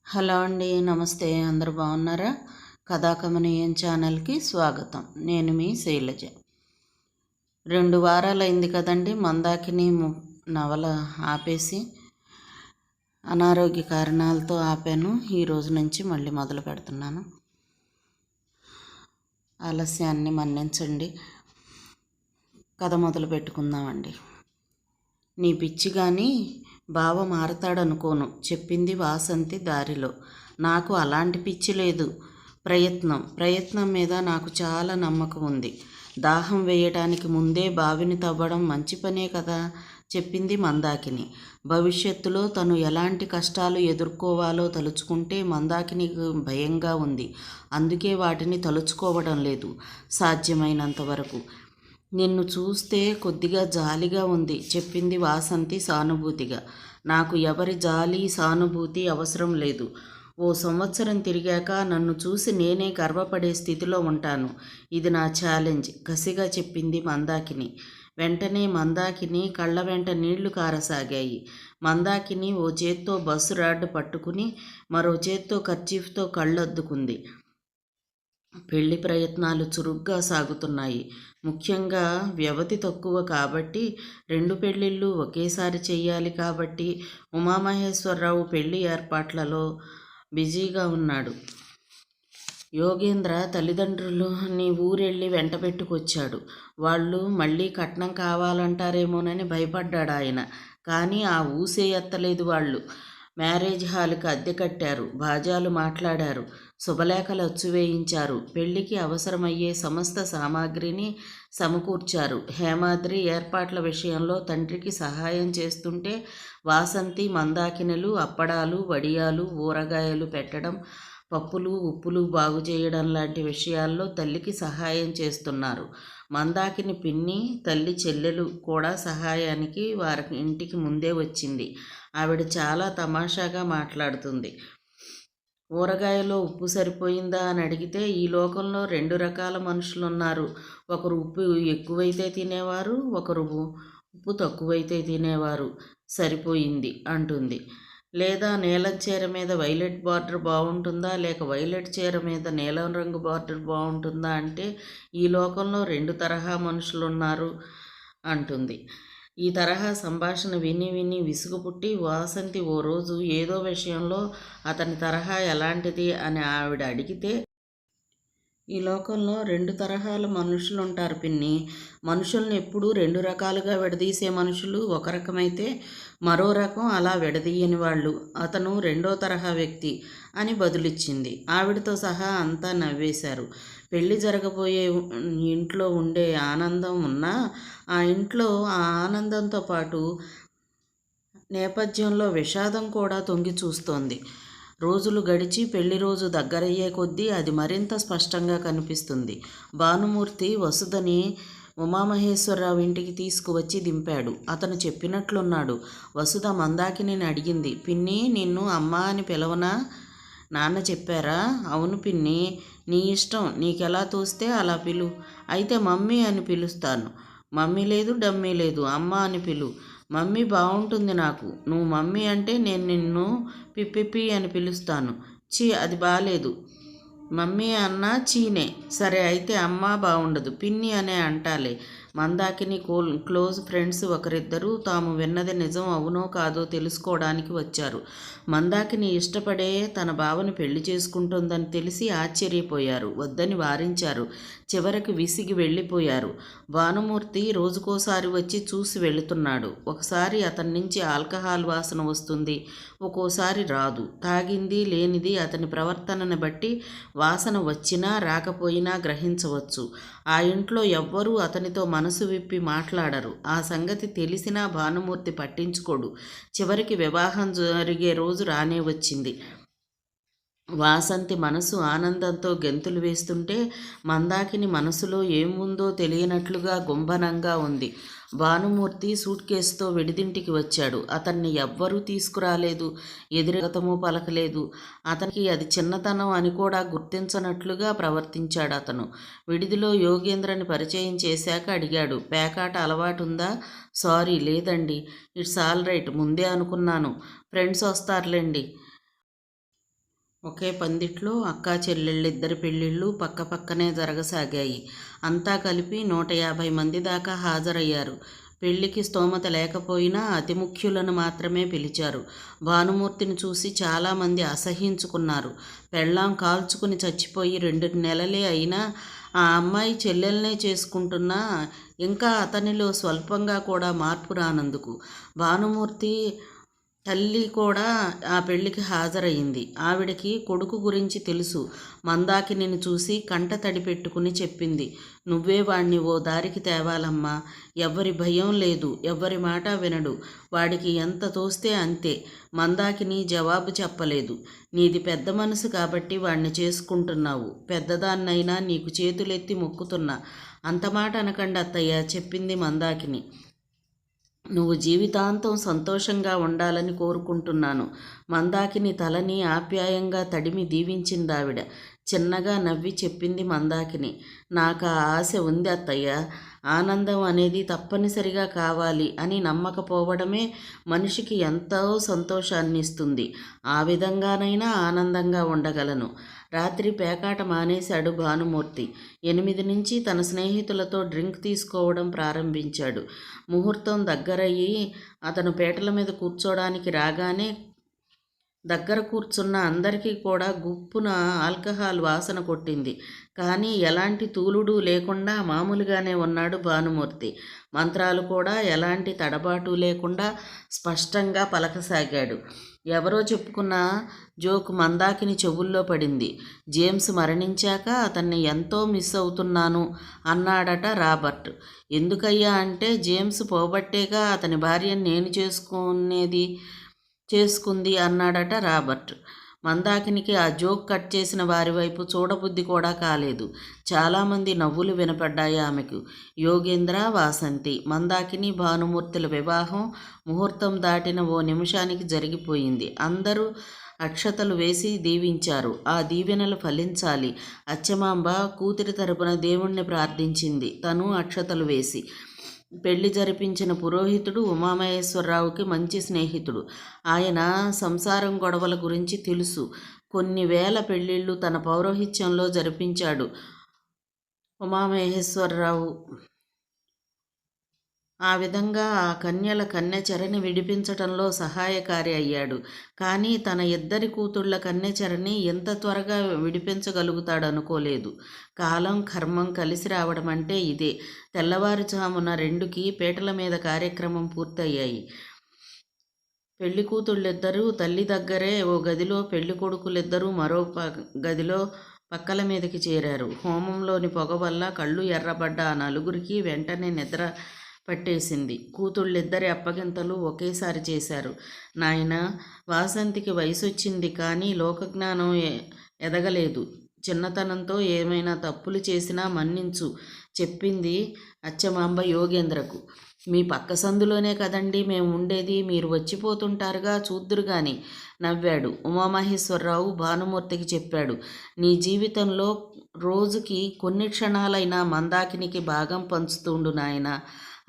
Hello అండి, నమస్తే. అందరూ బాగున్నారా? కథాకమనీయం ఛానల్కి స్వాగతం. నేను మీ శైలజ. 2 వారాలైంది కదండి మందాకిని నవల ఆపేసి. అనారోగ్య కారణాలతో ఆపాను. ఈ రోజు నుంచి మళ్ళీ మొదలు పెడుతున్నాను. ఆలస్యాన్ని మన్నించండి. కథ మొదలు పెట్టుకుందామండి. నీ పిచ్చి కానీ బావ మారతాడనుకోను, చెప్పింది వాసంతి దారిలో. నాకు అలాంటి పిచ్చి లేదు. ప్రయత్నం మీద నాకు చాలా నమ్మకం ఉంది. దాహం వేయటానికి ముందే బావిని తవ్వడం మంచి పనే కదా, చెప్పింది మందాకిని. భవిష్యత్తులో తను ఎలాంటి కష్టాలు ఎదుర్కోవాలో తలుచుకుంటే మందాకినికి భయంగా ఉంది. అందుకే వాటిని తలుచుకోవడం లేదు సాధ్యమైనంత వరకు. నిన్ను చూస్తే కొద్దిగా జాలిగా ఉంది, చెప్పింది వాసంతి సానుభూతిగా. నాకు ఎవరి జాలి సానుభూతి అవసరం లేదు. 1 సంవత్సరం తిరిగాక నన్ను చూసి నేనే గర్వపడే స్థితిలో ఉంటాను. ఇది నా ఛాలెంజ్, కసిగా చెప్పింది మందాకిని. వెంటనే మందాకిని కళ్ళ వెంట నీళ్లు కారసాగాయి. మందాకిని ఓ చేత్తో బస్సు రాడ్ పట్టుకుని మరో చేత్తో కర్చీఫ్తో కళ్ళొద్దుకుంది. పెళ్లి ప్రయత్నాలు చురుగ్గా సాగుతున్నాయి. ముఖ్యంగా వ్యవధి తక్కువ కాబట్టి, 2 పెళ్ళిళ్ళు ఒకేసారి చెయ్యాలి కాబట్టి ఉమామహేశ్వరరావు పెళ్లి ఏర్పాట్లలో బిజీగా ఉన్నాడు. యోగేంద్ర తల్లిదండ్రులని ఊరెళ్ళి వెంటబెట్టుకొచ్చాడు. వాళ్ళు మళ్ళీ కట్నం కావాలంటారేమోనని భయపడ్డాడాయన. కానీ ఆ ఊసే ఎత్తలేదు వాళ్ళు. మ్యారేజ్ హాల్కి అద్దె కట్టారు. బాజాలు మాట్లాడారు. శుభలేఖలు అచ్చువేయించారు. పెళ్లికి అవసరమయ్యే సమస్త సామాగ్రిని సమకూర్చారు. హేమాద్రి ఏర్పాట్ల విషయంలో తండ్రికి సహాయం చేస్తుంటే వాసంతి మందాకినలు అప్పడాలు, వడియాలు, ఊరగాయలు పెట్టడం, పప్పులు ఉప్పులు బాగుచేయడం లాంటి విషయాల్లో తల్లికి సహాయం చేస్తున్నారు. మందాకిని పిన్ని, తల్లి చెల్లెలు కూడా సహాయానికి వారి ఇంటికి ముందే వచ్చింది. ఆవిడ చాలా తమాషాగా మాట్లాడుతుంది. ఊరగాయలో ఉప్పు సరిపోయిందా అని అడిగితే, ఈ లోకంలో 2 రకాల మనుషులున్నారు. ఒకరు ఉప్పు ఎక్కువైతే తినేవారు, ఒకరు ఉప్పు తక్కువైతే తినేవారు. సరిపోయింది అంటుంది. లేదా నీలం చీర మీద వైలెట్ బార్డర్ బాగుంటుందా, లేక వైలెట్ చీర మీద నీలం రంగు బార్డర్ బాగుంటుందా అంటే, ఈ లోకంలో 2 తరహా మనుషులున్నారు అంటుంది. ఈ తరహా సంభాషణ విని విని విసుగు పుట్టి వాసంతి ఓ రోజు ఏదో విషయంలో అతని తరహా ఎలాంటిది అని ఆవిడ అడిగితే, ఈ లోకంలో 2 తరహాల మనుషులుంటారు పిన్ని. మనుషుల్ని ఎప్పుడూ 2 రకాలుగా విడదీసే మనుషులు ఒక రకమైతే, మరో రకం అలా విడదీయని వాళ్ళు. అతను 2వ తరహా వ్యక్తి అని బదులిచ్చింది. ఆవిడతో సహా అంతా నవ్వేశారు. పెళ్లి జరగబోయే ఇంట్లో ఉండే ఆనందం ఉన్నా, ఆ ఇంట్లో ఆ ఆనందంతో పాటు నేపథ్యంలో విషాదం కూడా తొంగి చూస్తోంది. రోజులు గడిచి పెళ్లి రోజు దగ్గరయ్యే కొద్దీ అది మరింత స్పష్టంగా కనిపిస్తుంది. భానుమూర్తి వసుధని ఉమామహేశ్వరరావు ఇంటికి తీసుకువచ్చి దింపాడు. అతను చెప్పినట్లున్నాడు. వసుధ మందాకిని అడిగింది, పిన్ని నిన్ను అమ్మా అని పిలవనా? నాన్న చెప్పారా? అవును పిన్ని, నీ ఇష్టం, నీకెలా తోస్తే అలా పిలు. అయితే మమ్మీ అని పిలుస్తాను. మమ్మీ లేదు డమ్మీ లేదు, అమ్మ అని పిలు. మమ్మీ బాగుంటుంది నాకు. నువ్వు మమ్మీ అంటే నేను నిన్ను పిప్పిపి అని పిలుస్తాను. చీ, అది బాలేదు. మమ్మీ అన్నా చీనే. సరే అయితే అమ్మ బాగుండదు, పిన్ని అనే అంటాలే. మందాకిని క్లోజ్ ఫ్రెండ్స్ ఒకరిద్దరూ తాము విన్నది నిజం అవునో కాదో తెలుసుకోవడానికి వచ్చారు. మందాకిని ఇష్టపడే తన బావను పెళ్లి చేసుకుంటుందని తెలిసి ఆశ్చర్యపోయారు. వద్దని వారించారు. చివరికి విసిగి వెళ్ళిపోయారు. భానుమూర్తి రోజుకోసారి వచ్చి చూసి వెళుతున్నాడు. ఒకసారి అతని నుంచి ఆల్కహాల్ వాసన వస్తుంది, ఒక్కోసారి రాదు. తాగింది లేనిది అతని ప్రవర్తనని బట్టి వాసన వచ్చినా రాకపోయినా గ్రహించవచ్చు. ఆ ఇంట్లో ఎవ్వరూ అతనితో మనసు విప్పి మాట్లాడరు. ఆ సంగతి తెలిసినా భానుమూర్తి పట్టించుకోడు. చివరికి వివాహం జరిగే రోజు రానే వచ్చింది. వాసంతి మనసు ఆనందంతో గెంతులు వేస్తుంటే మందాకిని మనసులో ఏముందో తెలియనట్లుగా గుంభనంగా ఉంది. భానుమూర్తి సూట్ కేసుతో విడిదింటికి వచ్చాడు. అతన్ని ఎవ్వరూ తీసుకురాలేదు, ఎదురుగతము పలకలేదు. అతనికి అది చిన్నతనం అని కూడా గుర్తించనట్లుగా ప్రవర్తించాడు అతను. విడిదిలో యోగేంద్రని పరిచయం చేశాక అడిగాడు, పేకాట అలవాటుందా? సారీ లేదండి. ఇట్స్ ఆల్ రైట్, ముందే అనుకున్నాను. ఫ్రెండ్స్ వస్తారులేండి. ఒకే పందిట్లో అక్కా చెల్లెళ్ళిద్దరి పెళ్ళిళ్ళు పక్కపక్కనే జరగసాగాయి. అంతా కలిపి 150 మంది దాకా హాజరయ్యారు. పెళ్లికి స్తోమత లేకపోయినా అతి ముఖ్యులను మాత్రమే పిలిచారు. భానుమూర్తిని చూసి చాలామంది అసహ్యించుకున్నారు. పెళ్ళాం కాల్చుకుని చచ్చిపోయి 2 నెలలే అయినా ఆ అమ్మాయి చెల్లెల్నే చేసుకుంటున్నా ఇంకా అతనిలో స్వల్పంగా కూడా మార్పు రానందుకు భానుమూర్తి తల్లి కూడా ఆ పెళ్లికి హాజరయింది. ఆవిడకి కొడుకు గురించి తెలుసు. మందాకినిని చూసి కంట తడి పెట్టుకుని చెప్పింది, నువ్వే వాణ్ణి ఓ దారికి తేవాలమ్మా. ఎవ్వరి భయం లేదు, ఎవ్వరి మాట వినడు. వాడికి ఎంత తోస్తే అంతే. మందాకిని జవాబు చెప్పలేదు. నీది పెద్ద మనసు కాబట్టి వాణ్ణి చేసుకుంటున్నావు. పెద్దదాన్నైనా నీకు చేతులెత్తి మొక్కుతున్నా. అంత మాట అనకండి అత్తయ్య, చెప్పింది మందాకిని. నువ్వు జీవితాంతం సంతోషంగా ఉండాలని కోరుకుంటున్నాను. మందాకిని తలని ఆప్యాయంగా తడిమి దీవించిందావిడ. చిన్నగా నవ్వి చెప్పింది మందాకిని, నాకు ఆ ఆశ ఉంది అత్తయ్య. ఆనందం అనేది తప్పనిసరిగా కావాలి అని నమ్మకపోవడమే మనిషికి ఎంతో సంతోషాన్ని ఇస్తుంది. ఆ విధంగానైనా ఆనందంగా ఉండగలను. రాత్రి పేకాట మానేశాడు భానుమూర్తి. 8 నుంచి తన స్నేహితులతో డ్రింక్ తీసుకోవడం ప్రారంభించాడు. ముహూర్తం దగ్గరయ్యి అతను పీటల మీద కూర్చోడానికి రాగానే దగ్గర కూర్చున్న అందరికీ కూడా గుప్పున ఆల్కహాల్ వాసన కొట్టింది. కానీ ఎలాంటి తూలుడు లేకుండా మామూలుగానే ఉన్నాడు భానుమూర్తి. మంత్రాలు కూడా ఎలాంటి తడబాటు లేకుండా స్పష్టంగా పలకసాగాడు. ఎవరో చెప్పుకున్న జోకు మందాకిని చెవుల్లో పడింది. జేమ్స్ మరణించాక అతన్ని ఎంతో మిస్ అవుతున్నాను అన్నాడట రాబర్ట్. ఎందుకయ్యా అంటే, జేమ్స్ పోబట్టేగా అతని భార్యను నేను చేసుకుంది అన్నాడట రాబర్ట్. మందాకినికి ఆ జోక్ కట్ చేసిన వారి వైపు చూడబుద్ధి కూడా కాలేదు. చాలామంది నవ్వులు వినపడ్డాయి ఆమెకు. యోగేంద్ర, వాసంతి, మందాకిని, భానుమూర్తుల వివాహం ముహూర్తం దాటిన ఓ నిమిషానికి జరిగిపోయింది. అందరూ అక్షతలు వేసి దీవించారు. ఆ దీవెనలు ఫలించాలి. అచ్చమాంబ కూతురి తరపున దేవుణ్ణి ప్రార్థించింది, తను అక్షతలు వేసి. పెళ్లి జరిపించిన పురోహితుడు ఉమామహేశ్వరరావుకి మంచి స్నేహితుడు. ఆయన సంసారం గొడవల గురించి తెలుసు. కొన్ని వేల పెళ్లిళ్ళు తన పౌరోహిత్యంలో జరిపించాడు ఉమామహేశ్వరరావు. ఆ విధంగా ఆ కన్యల కన్నెచెరని విడిపించటంలో సహాయకారి అయ్యాడు. కానీ తన ఇద్దరి కూతుళ్ల కన్నెచెరని ఎంత త్వరగా విడిపించగలుగుతాడనుకోలేదు. కాలం కర్మం కలిసి రావడం అంటే ఇదే. తెల్లవారుజామున 2కి పీటల మీద కార్యక్రమం పూర్తయ్యాయి. పెళ్లి కూతుళ్ళిద్దరూ తల్లి దగ్గరే ఓ గదిలో, పెళ్లి కొడుకులిద్దరూ మరో గదిలో పక్కల మీదకి చేరారు. హోమంలోని పొగ వల్ల కళ్ళు ఎర్రబడ్డ ఆ నలుగురికి వెంటనే నిద్ర పట్టేసింది. కూతుళ్ళిద్దరి అప్పగింతలు ఒకేసారి చేశారు. నాయనా, వాసంతికి వయసొచ్చింది కానీ లోకజ్ఞానం ఎదగలేదు. చిన్నతనంతో ఏమైనా తప్పులు చేసినా మన్నించు, చెప్పింది అచ్చమాంబ యోగేంద్రకు. మీ పక్క సందులోనే కదండి మేము ఉండేది, మీరు వచ్చిపోతుంటారుగా, చూద్దురుగాని, నవ్వాడు. ఉమామహేశ్వరరావు భానుమూర్తికి చెప్పాడు, నీ జీవితంలో రోజుకి కొన్ని క్షణాలైనా మందాకినికి భాగం పంచుతుండు నాయనా.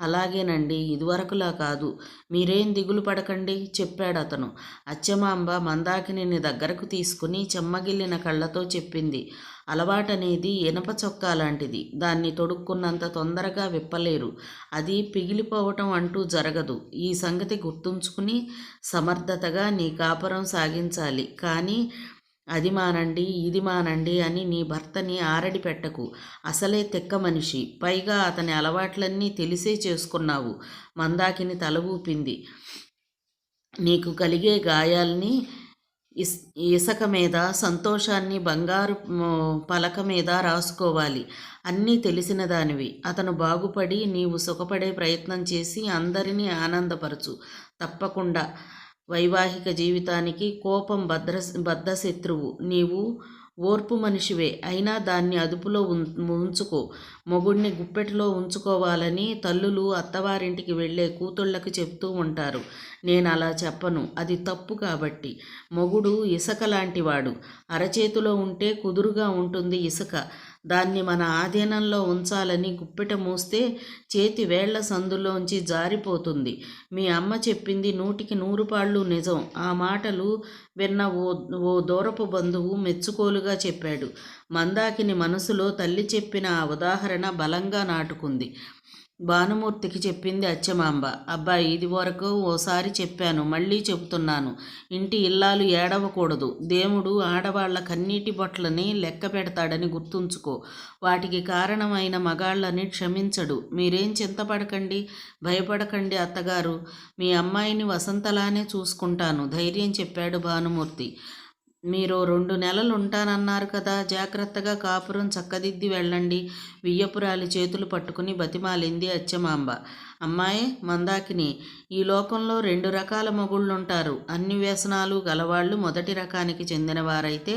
అలాగేనండి, ఇదివరకులా కాదు, మీరేం దిగులు పడకండి, చెప్పాడతను. అచ్చమాంబ మందాకిని దగ్గరకు తీసుకుని చెమ్మగిల్లిన కళ్ళతో చెప్పింది, అలవాటనేది ఇనప చొక్కా లాంటిది. దాన్ని తొడుక్కున్నంత తొందరగా విప్పలేరు. అది పిగిలిపోవటం అంటూ జరగదు. ఈ సంగతి గుర్తుంచుకుని సమర్థతగా నీ కాపురం సాగించాలి. కానీ అది మానండి, ఇది మానండి అని నీ భర్తని ఆరడి పెట్టకు. అసలే తిక్క మనిషి, పైగా అతని అలవాట్లన్నీ తెలిసే చేసుకున్నావు. మందాకిని తల ఊపింది. నీకు కలిగే గాయాల్ని ఇసక మీద, సంతోషాన్ని బంగారు పలక మీద రాసుకోవాలి. అన్నీ తెలిసిన దానివి. అతను బాగుపడి నీవు సుఖపడే ప్రయత్నం చేసి అందరినీ ఆనందపరచు. తప్పకుండా. వైవాహిక జీవితానికి కోపం బద్ధశత్రువు. నీవు ఓర్పు మనిషివే, అయినా దాన్ని అదుపులో ఉంచుకో. మొగుడిని గుప్పెటిలో ఉంచుకోవాలని తల్లులు అత్తవారింటికి వెళ్ళే కూతుళ్ళకి చెప్తూ ఉంటారు. నేను అలా చెప్పను, అది తప్పు. కాబట్టి మొగుడు ఇసుక లాంటివాడు. అరచేతిలో ఉంటే కుదురుగా ఉంటుంది ఇసుక. దాన్ని మన ఆధీనంలో ఉంచాలని గుప్పెట మూస్తే చేతి వేళ్ల సందులోంచి జారిపోతుంది. మీ అమ్మ చెప్పింది 100% నిజం. ఆ మాటలు విన్న ఓ దూరపు బంధువు మెచ్చుకోలుగా చెప్పాడు. మందాకిని మనసులో తల్లి చెప్పిన ఆ ఉదాహరణ బలంగా నాటుకుంది. భానుమూర్తికి చెప్పింది అచ్చమాంబ. అబ్బాయి, ఇది వరకు ఓసారి చెప్పాను, మళ్ళీ చెబుతున్నాను. ఇంటి ఇల్లాలు ఏడవకూడదు. దేవుడు ఆడవాళ్ల కన్నీటి బొట్లని లెక్క పెడతాడని గుర్తుంచుకో. వాటికి కారణమైన మగాళ్ళని క్షమించడు. మీరేం చింతపడకండి, భయపడకండి అత్తగారు. మీ అమ్మాయిని వసంతలానే చూసుకుంటాను, ధైర్యం చెప్పాడు భానుమూర్తి. మీరు 2 నెలలు ఉంటానన్నారు కదా, జాగ్రత్తగా కాపురం చక్కదిద్ది వెళ్ళండి. వియ్యపురాలి చేతులు పట్టుకుని బతిమాలింది అచ్చమాంబ. అమ్మాయి మందాకిని, ఈ లోకంలో 2 రకాల మొగుళ్ళుంటారు. అన్ని వ్యసనాలు గలవాళ్ళు మొదటి రకానికి చెందినవారైతే,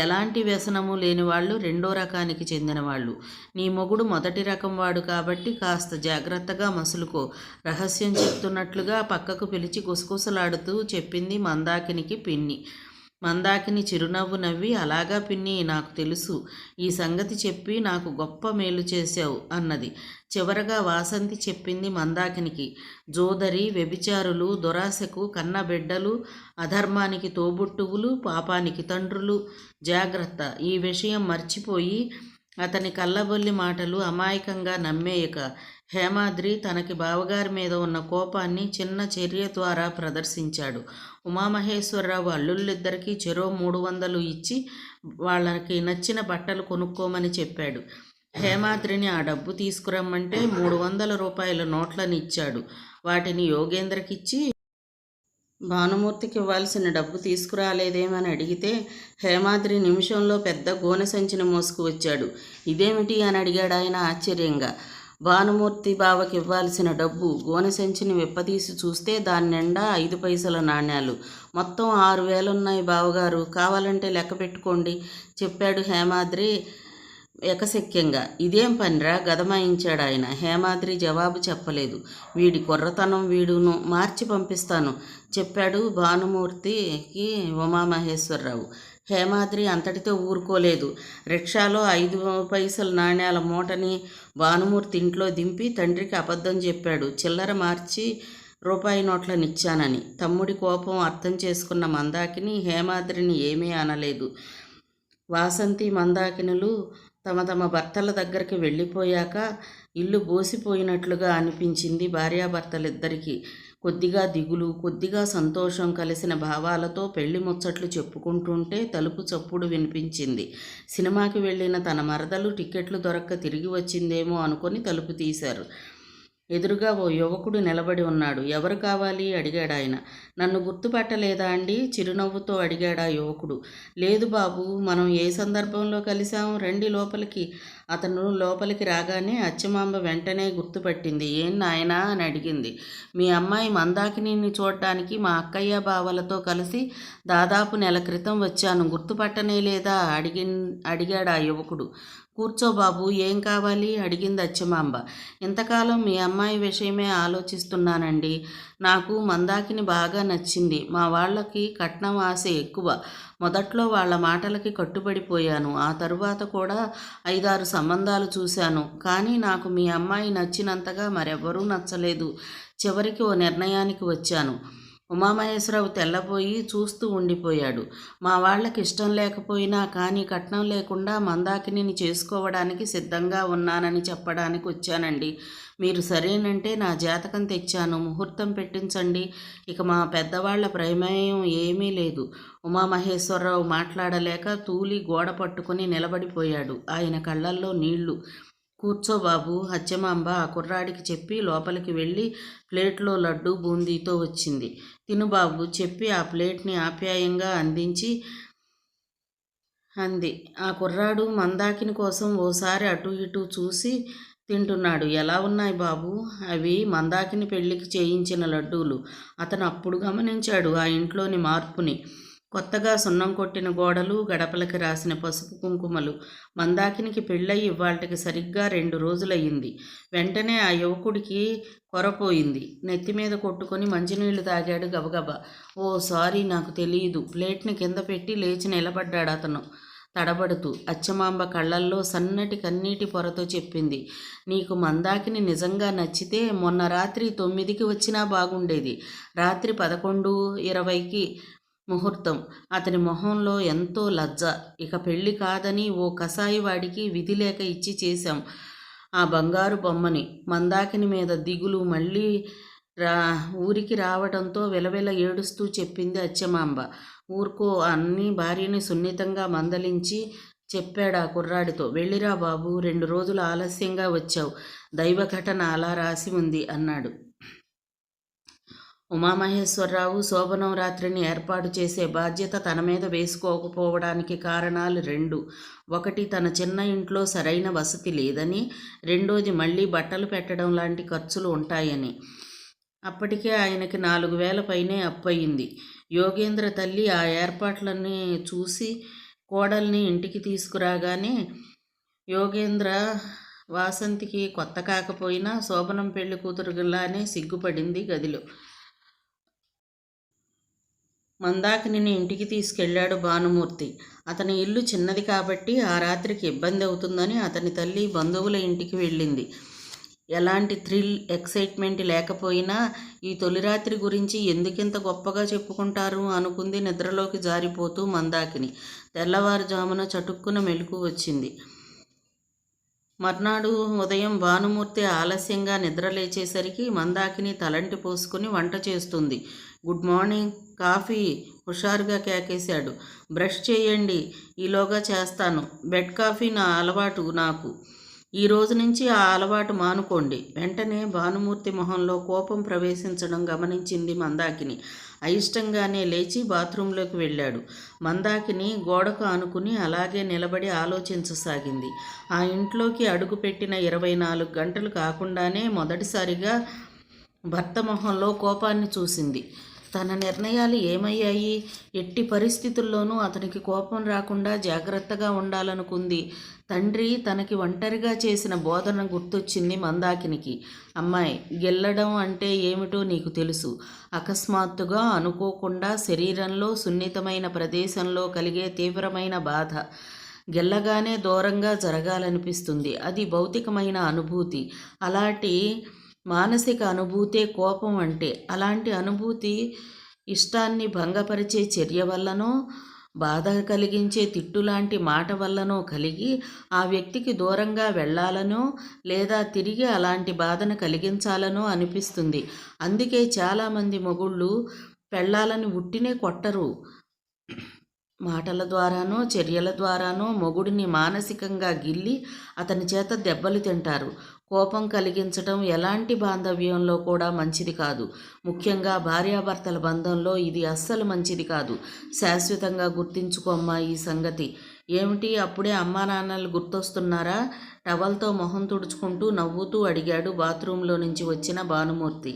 ఎలాంటి వ్యసనము లేనివాళ్ళు 2వ రకానికి చెందినవాళ్ళు. నీ మొగుడు మొదటి రకం వాడు కాబట్టి కాస్త జాగ్రత్తగా మసులుకో. రహస్యం చెప్తున్నట్లుగా పక్కకు పిలిచి గుసగుసలాడుతూ చెప్పింది మందాకినికి పిన్ని. మందాకిని చిరునవ్వు నవ్వి, అలాగా పిన్ని, నాకు తెలుసు. ఈ సంగతి చెప్పి నాకు గొప్ప మేలు చేశావు అన్నది. చివరగా వాసంతి చెప్పింది మందాకినికి, జోదరి, వ్యభిచారులు, దురాశకు కన్న బిడ్డలు, అధర్మానికి తోబుట్టువులు, పాపానికి తండ్రులు. జాగ్రత్త. ఈ విషయం మర్చిపోయి అతని కళ్ళబొల్లి మాటలు అమాయకంగా నమ్మేయక. హేమాద్రి తనకి బావగారి మీద ఉన్న కోపాన్ని చిన్న చర్య ద్వారా ప్రదర్శించాడు. ఉమామహేశ్వరరావు అల్లుళ్ళిద్దరికీ చెరో 300 ఇచ్చి వాళ్ళకి నచ్చిన బట్టలు కొనుక్కోమని చెప్పాడు. హేమాద్రిని ఆ డబ్బు తీసుకురమ్మంటే 300 రూపాయల నోట్లని ఇచ్చాడు. వాటిని యోగేంద్రకిచ్చి భానుమూర్తికి ఇవ్వాల్సిన డబ్బు తీసుకురాలేదేమని అడిగితే హేమాద్రి నిమిషంలో పెద్ద గోనె సంచిని మోసుకు వచ్చాడు. ఇదేమిటి అని అడిగాడు ఆయన ఆశ్చర్యంగా. భానుమూర్తి బావకి ఇవ్వాల్సిన డబ్బు. గోనె సంచిని విప్పదీసి చూస్తే దాని నిండా 5 పైసల నాణ్యాలు. మొత్తం 6,000 ఉన్నాయి బావగారు, కావాలంటే లెక్క పెట్టుకోండి చెప్పాడు హేమాద్రి ఎకశక్యంగా. ఇదేం పనిరా, గదమాయించాడు ఆయన. హేమాద్రి జవాబు చెప్పలేదు. వీడి కుర్రతనం, వీడును మార్చి పంపిస్తాను చెప్పాడు భానుమూర్తికి ఉమామహేశ్వరరావు. హేమాద్రి అంతటితో ఊరుకోలేదు. రిక్షాలో 5 పైసల నాణ్యాల మూటని భానుమూర్తి ఇంట్లో దింపి తండ్రికి అబద్ధం చెప్పాడు, చిల్లర మార్చి రూపాయి నోట్లనిచ్చానని. తమ్ముడి కోపం అర్థం చేసుకున్న మందాకిని హేమాద్రిని ఏమీ అనలేదు. వాసంతి మందాకినులు తమ తమ భర్తల దగ్గరికి వెళ్ళిపోయాక ఇల్లు బోసిపోయినట్లుగా అనిపించింది భార్యాభర్తలిద్దరికీ. కొద్దిగా దిగులు, కొద్దిగా సంతోషం కలిసిన భావాలతో పెళ్లి ముచ్చట్లు చెప్పుకుంటుంటే తలుపు చప్పుడు వినిపించింది. సినిమాకి వెళ్ళిన తన మరదలు టిక్కెట్లు దొరక్క తిరిగి వచ్చిందేమో అనుకొని తలుపు తీశారు. ఎదురుగా ఓ యువకుడు నిలబడి ఉన్నాడు. ఎవరు కావాలి అడిగాడాయన. నన్ను గుర్తుపట్టలేదా అండి చిరునవ్వుతో అడిగాడా యువకుడు. లేదు బాబు, మనం ఏ సందర్భంలో కలిశాం, రండి లోపలికి. అతను లోపలికి రాగానే అచ్చమాంబ వెంటనే గుర్తుపట్టింది. ఏం నాయనా అని అడిగింది. మీ అమ్మాయి మందాకిని చూడటానికి మా అక్కయ్య బావలతో కలిసి దాదాపు నెల క్రితం వచ్చాను, గుర్తుపట్టనే లేదా అడిగాడు ఆ యువకుడు. కూర్చో బాబు, ఏం కావాలి అడిగింది అచ్చమాంబ. ఇంతకాలం మీ అమ్మాయి విషయమే ఆలోచిస్తున్నానండి. నాకు మందాకిని బాగా నచ్చింది. మా వాళ్ళకి కట్నం ఆశ ఎక్కువ. మొదట్లో వాళ్ళ మాటలకి కట్టుబడిపోయాను. ఆ తరువాత కూడా 5-6 సంబంధాలు చూశాను. కానీ నాకు మీ అమ్మాయి నచ్చినంతగా మరెవ్వరూ నచ్చలేదు. చివరికి ఓ నిర్ణయానికి వచ్చాను. ఉమామహేశ్వరరావు తెల్లబోయి చూస్తూ ఉండిపోయాడు. మా వాళ్ళకి ఇష్టం లేకపోయినా కానీ కట్నం లేకుండా మందాకిని చేసుకోవడానికి సిద్ధంగా ఉన్నానని చెప్పడానికి వచ్చానండి. మీరు సరేనంటే నా జాతకం తెచ్చాను, ముహూర్తం పెట్టించండి. ఇక మా పెద్దవాళ్ల ప్రమేయం ఏమీ లేదు. ఉమామహేశ్వరరావు మాట్లాడలేక తూలి గోడ పట్టుకుని నిలబడిపోయాడు. ఆయన కళ్ళల్లో నీళ్లు. కూర్చో బాబు, అచ్చమాంబ ఆ కుర్రాడికి చెప్పి లోపలికి వెళ్ళి ప్లేట్లో లడ్డు బూందీతో వచ్చింది. తిను బాబు చెప్పి ఆ ప్లేట్ని ఆప్యాయంగా అందించి అంది. ఆ కుర్రాడు మందాకిని కోసం ఓసారి అటు ఇటు చూసి తింటున్నాడు. ఎలా ఉన్నాయి బాబు? అవి మందాకిని పెళ్లికి చేయించిన లడ్డూలు. అతను అప్పుడు గమనించాడు ఆ ఇంట్లోని మార్పుని. కొత్తగా సున్నం కొట్టిన గోడలు, గడపలకి రాసిన పసుపు కుంకుమలు. మందాకినికి పెళ్ళయి ఇవాళ్టికి సరిగ్గా 2 రోజులయ్యింది. వెంటనే ఆ యువకుడికి కొరపోయింది. నెత్తిమీద కొట్టుకొని మంచినీళ్లు తాగాడు గబగబా. ఓ సారీ, నాకు తెలియదు. ప్లేట్ని కింద పెట్టి లేచి నిలబడ్డాడు అతను. తడబడుతూ. అచ్చమాంబ కళ్ళల్లో సన్నటి కన్నీటి పొరతో చెప్పింది, నీకు మందాకిని నిజంగా నచ్చితే మొన్న రాత్రి 9కి వచ్చినా బాగుండేది. రాత్రి 11:20కి ముహూర్తం. అతని మొహంలో ఎంతో లజ్జ. ఇక పెళ్లి కాదని ఓ కసాయి వాడికి విధి లేక ఇచ్చి చేశాం ఆ బంగారు బొమ్మని. మందాకిని మీద దిగులు మళ్ళీ ఊరికి రావడంతో విలవిల ఏడుస్తూ చెప్పింది అచ్చమాంబ. ఊరుకో అన్ని భార్యని సున్నితంగా మందలించి చెప్పాడా కుర్రాడితో. వెళ్ళిరా బాబు, 2 రోజులు ఆలస్యంగా వచ్చావు, దైవఘటన అలా రాసి ఉంది అన్నాడు. ఉమామహేశ్వరరావు శోభనం రాత్రిని ఏర్పాటు చేసే బాధ్యత తన మీద వేసుకోకపోవడానికి కారణాలు 2. ఒకటి, తన చిన్న ఇంట్లో సరైన వసతి లేదని. రెండోది, మళ్ళీ బట్టలు పెట్టడం లాంటి ఖర్చులు ఉంటాయని. అప్పటికే ఆయనకి 4,000 పైనే అప్పయింది. యోగేంద్ర తల్లి ఆ ఏర్పాట్లన్నీ చూసి కోడల్ని ఇంటికి తీసుకురాగానే యోగేంద్ర వాసంతికి కొత్త కాకపోయినా శోభనం పెళ్లి కూతురులానే సిగ్గుపడింది. గదిలో మందాకిని ఇంటికి తీసుకెళ్లాడు భానుమూర్తి. అతని ఇల్లు చిన్నది కాబట్టి ఆ రాత్రికి ఇబ్బంది అవుతుందని అతని తల్లి బంధువుల ఇంటికి వెళ్ళింది. ఎలాంటి థ్రిల్, ఎక్సైట్మెంట్ లేకపోయినా ఈ తొలి రాత్రి గురించి ఎందుకింత గొప్పగా చెప్పుకుంటారు అనుకుంది నిద్రలోకి జారిపోతూ మందాకిని. తెల్లవారుజామున చటుక్కున మెలకు వచ్చింది. మర్నాడు ఉదయం భానుమూర్తి ఆలస్యంగా నిద్రలేచేసరికి మందాకిని తలంటి పోసుకుని వంట చేస్తుంది. గుడ్ మార్నింగ్, కాఫీ హుషారుగా కేకేశాడు. బ్రష్ చేయండి, ఈలోగా చేస్తాను. బెడ్ కాఫీ నా అలవాటు నాకు. ఈ రోజు నుంచి ఆ అలవాటు మానుకోండి. వెంటనే భానుమూర్తి మొహంలో కోపం ప్రవేశించడం గమనించింది మందాకిని. అయిష్టంగానే లేచి బాత్రూంలోకి వెళ్ళాడు. మందాకిని గోడకు ఆనుకుని అలాగే నిలబడి ఆలోచించసాగింది. ఆ ఇంట్లోకి అడుగుపెట్టిన 24 గంటలు కాకుండానే మొదటిసారిగా భర్త మొహంలో కోపాన్ని చూసింది. తన నిర్ణయాలు ఏమయ్యాయి? ఎట్టి పరిస్థితుల్లోనూ అతనికి కోపం రాకుండా జాగ్రత్తగా ఉండాలనుకుంది. తండ్రి తనకి ఒంటరిగా చేసిన బోధన గుర్తొచ్చింది మందాకినికి. అమ్మాయి, గెల్లడం అంటే ఏమిటో నీకు తెలుసు. అకస్మాత్తుగా, అనుకోకుండా శరీరంలో సున్నితమైన ప్రదేశంలో కలిగే తీవ్రమైన బాధ. గెల్లగానే దూరంగా జరగాలనిపిస్తుంది. అది భౌతికమైన అనుభూతి. అలాంటి మానసిక అనుభూతే కోపం అంటే. అలాంటి అనుభూతి ఇష్టాన్ని భంగపరిచే చర్య వల్లనో, బాధ కలిగించే తిట్టులాంటి మాట వల్లనో కలిగి ఆ వ్యక్తికి దూరంగా వెళ్ళాలనో లేదా తిరిగి అలాంటి బాధను కలిగించాలనో అనిపిస్తుంది. అందుకే చాలామంది మొగుళ్ళు పెళ్ళాలని ఉట్టినే కొట్టరు. మాటల ద్వారానో చర్యల ద్వారానో మొగుడిని మానసికంగా గిల్లి అతని చేత దెబ్బలు తింటారు. కోపం కలిగించటం ఎలాంటి బాంధవ్యంలో కూడా మంచిది కాదు. ముఖ్యంగా భార్యాభర్తల బంధంలో ఇది అస్సలు మంచిది కాదు. శాశ్వతంగా గుర్తించుకోమ్మా ఈ సంగతి. ఏమిటి, అప్పుడే అమ్మా నాన్నలు గుర్తొస్తున్నారా? టవల్తో మొహం తుడుచుకుంటూ నవ్వుతూ అడిగాడు బాత్రూంలో నుంచి వచ్చిన భానుమూర్తి.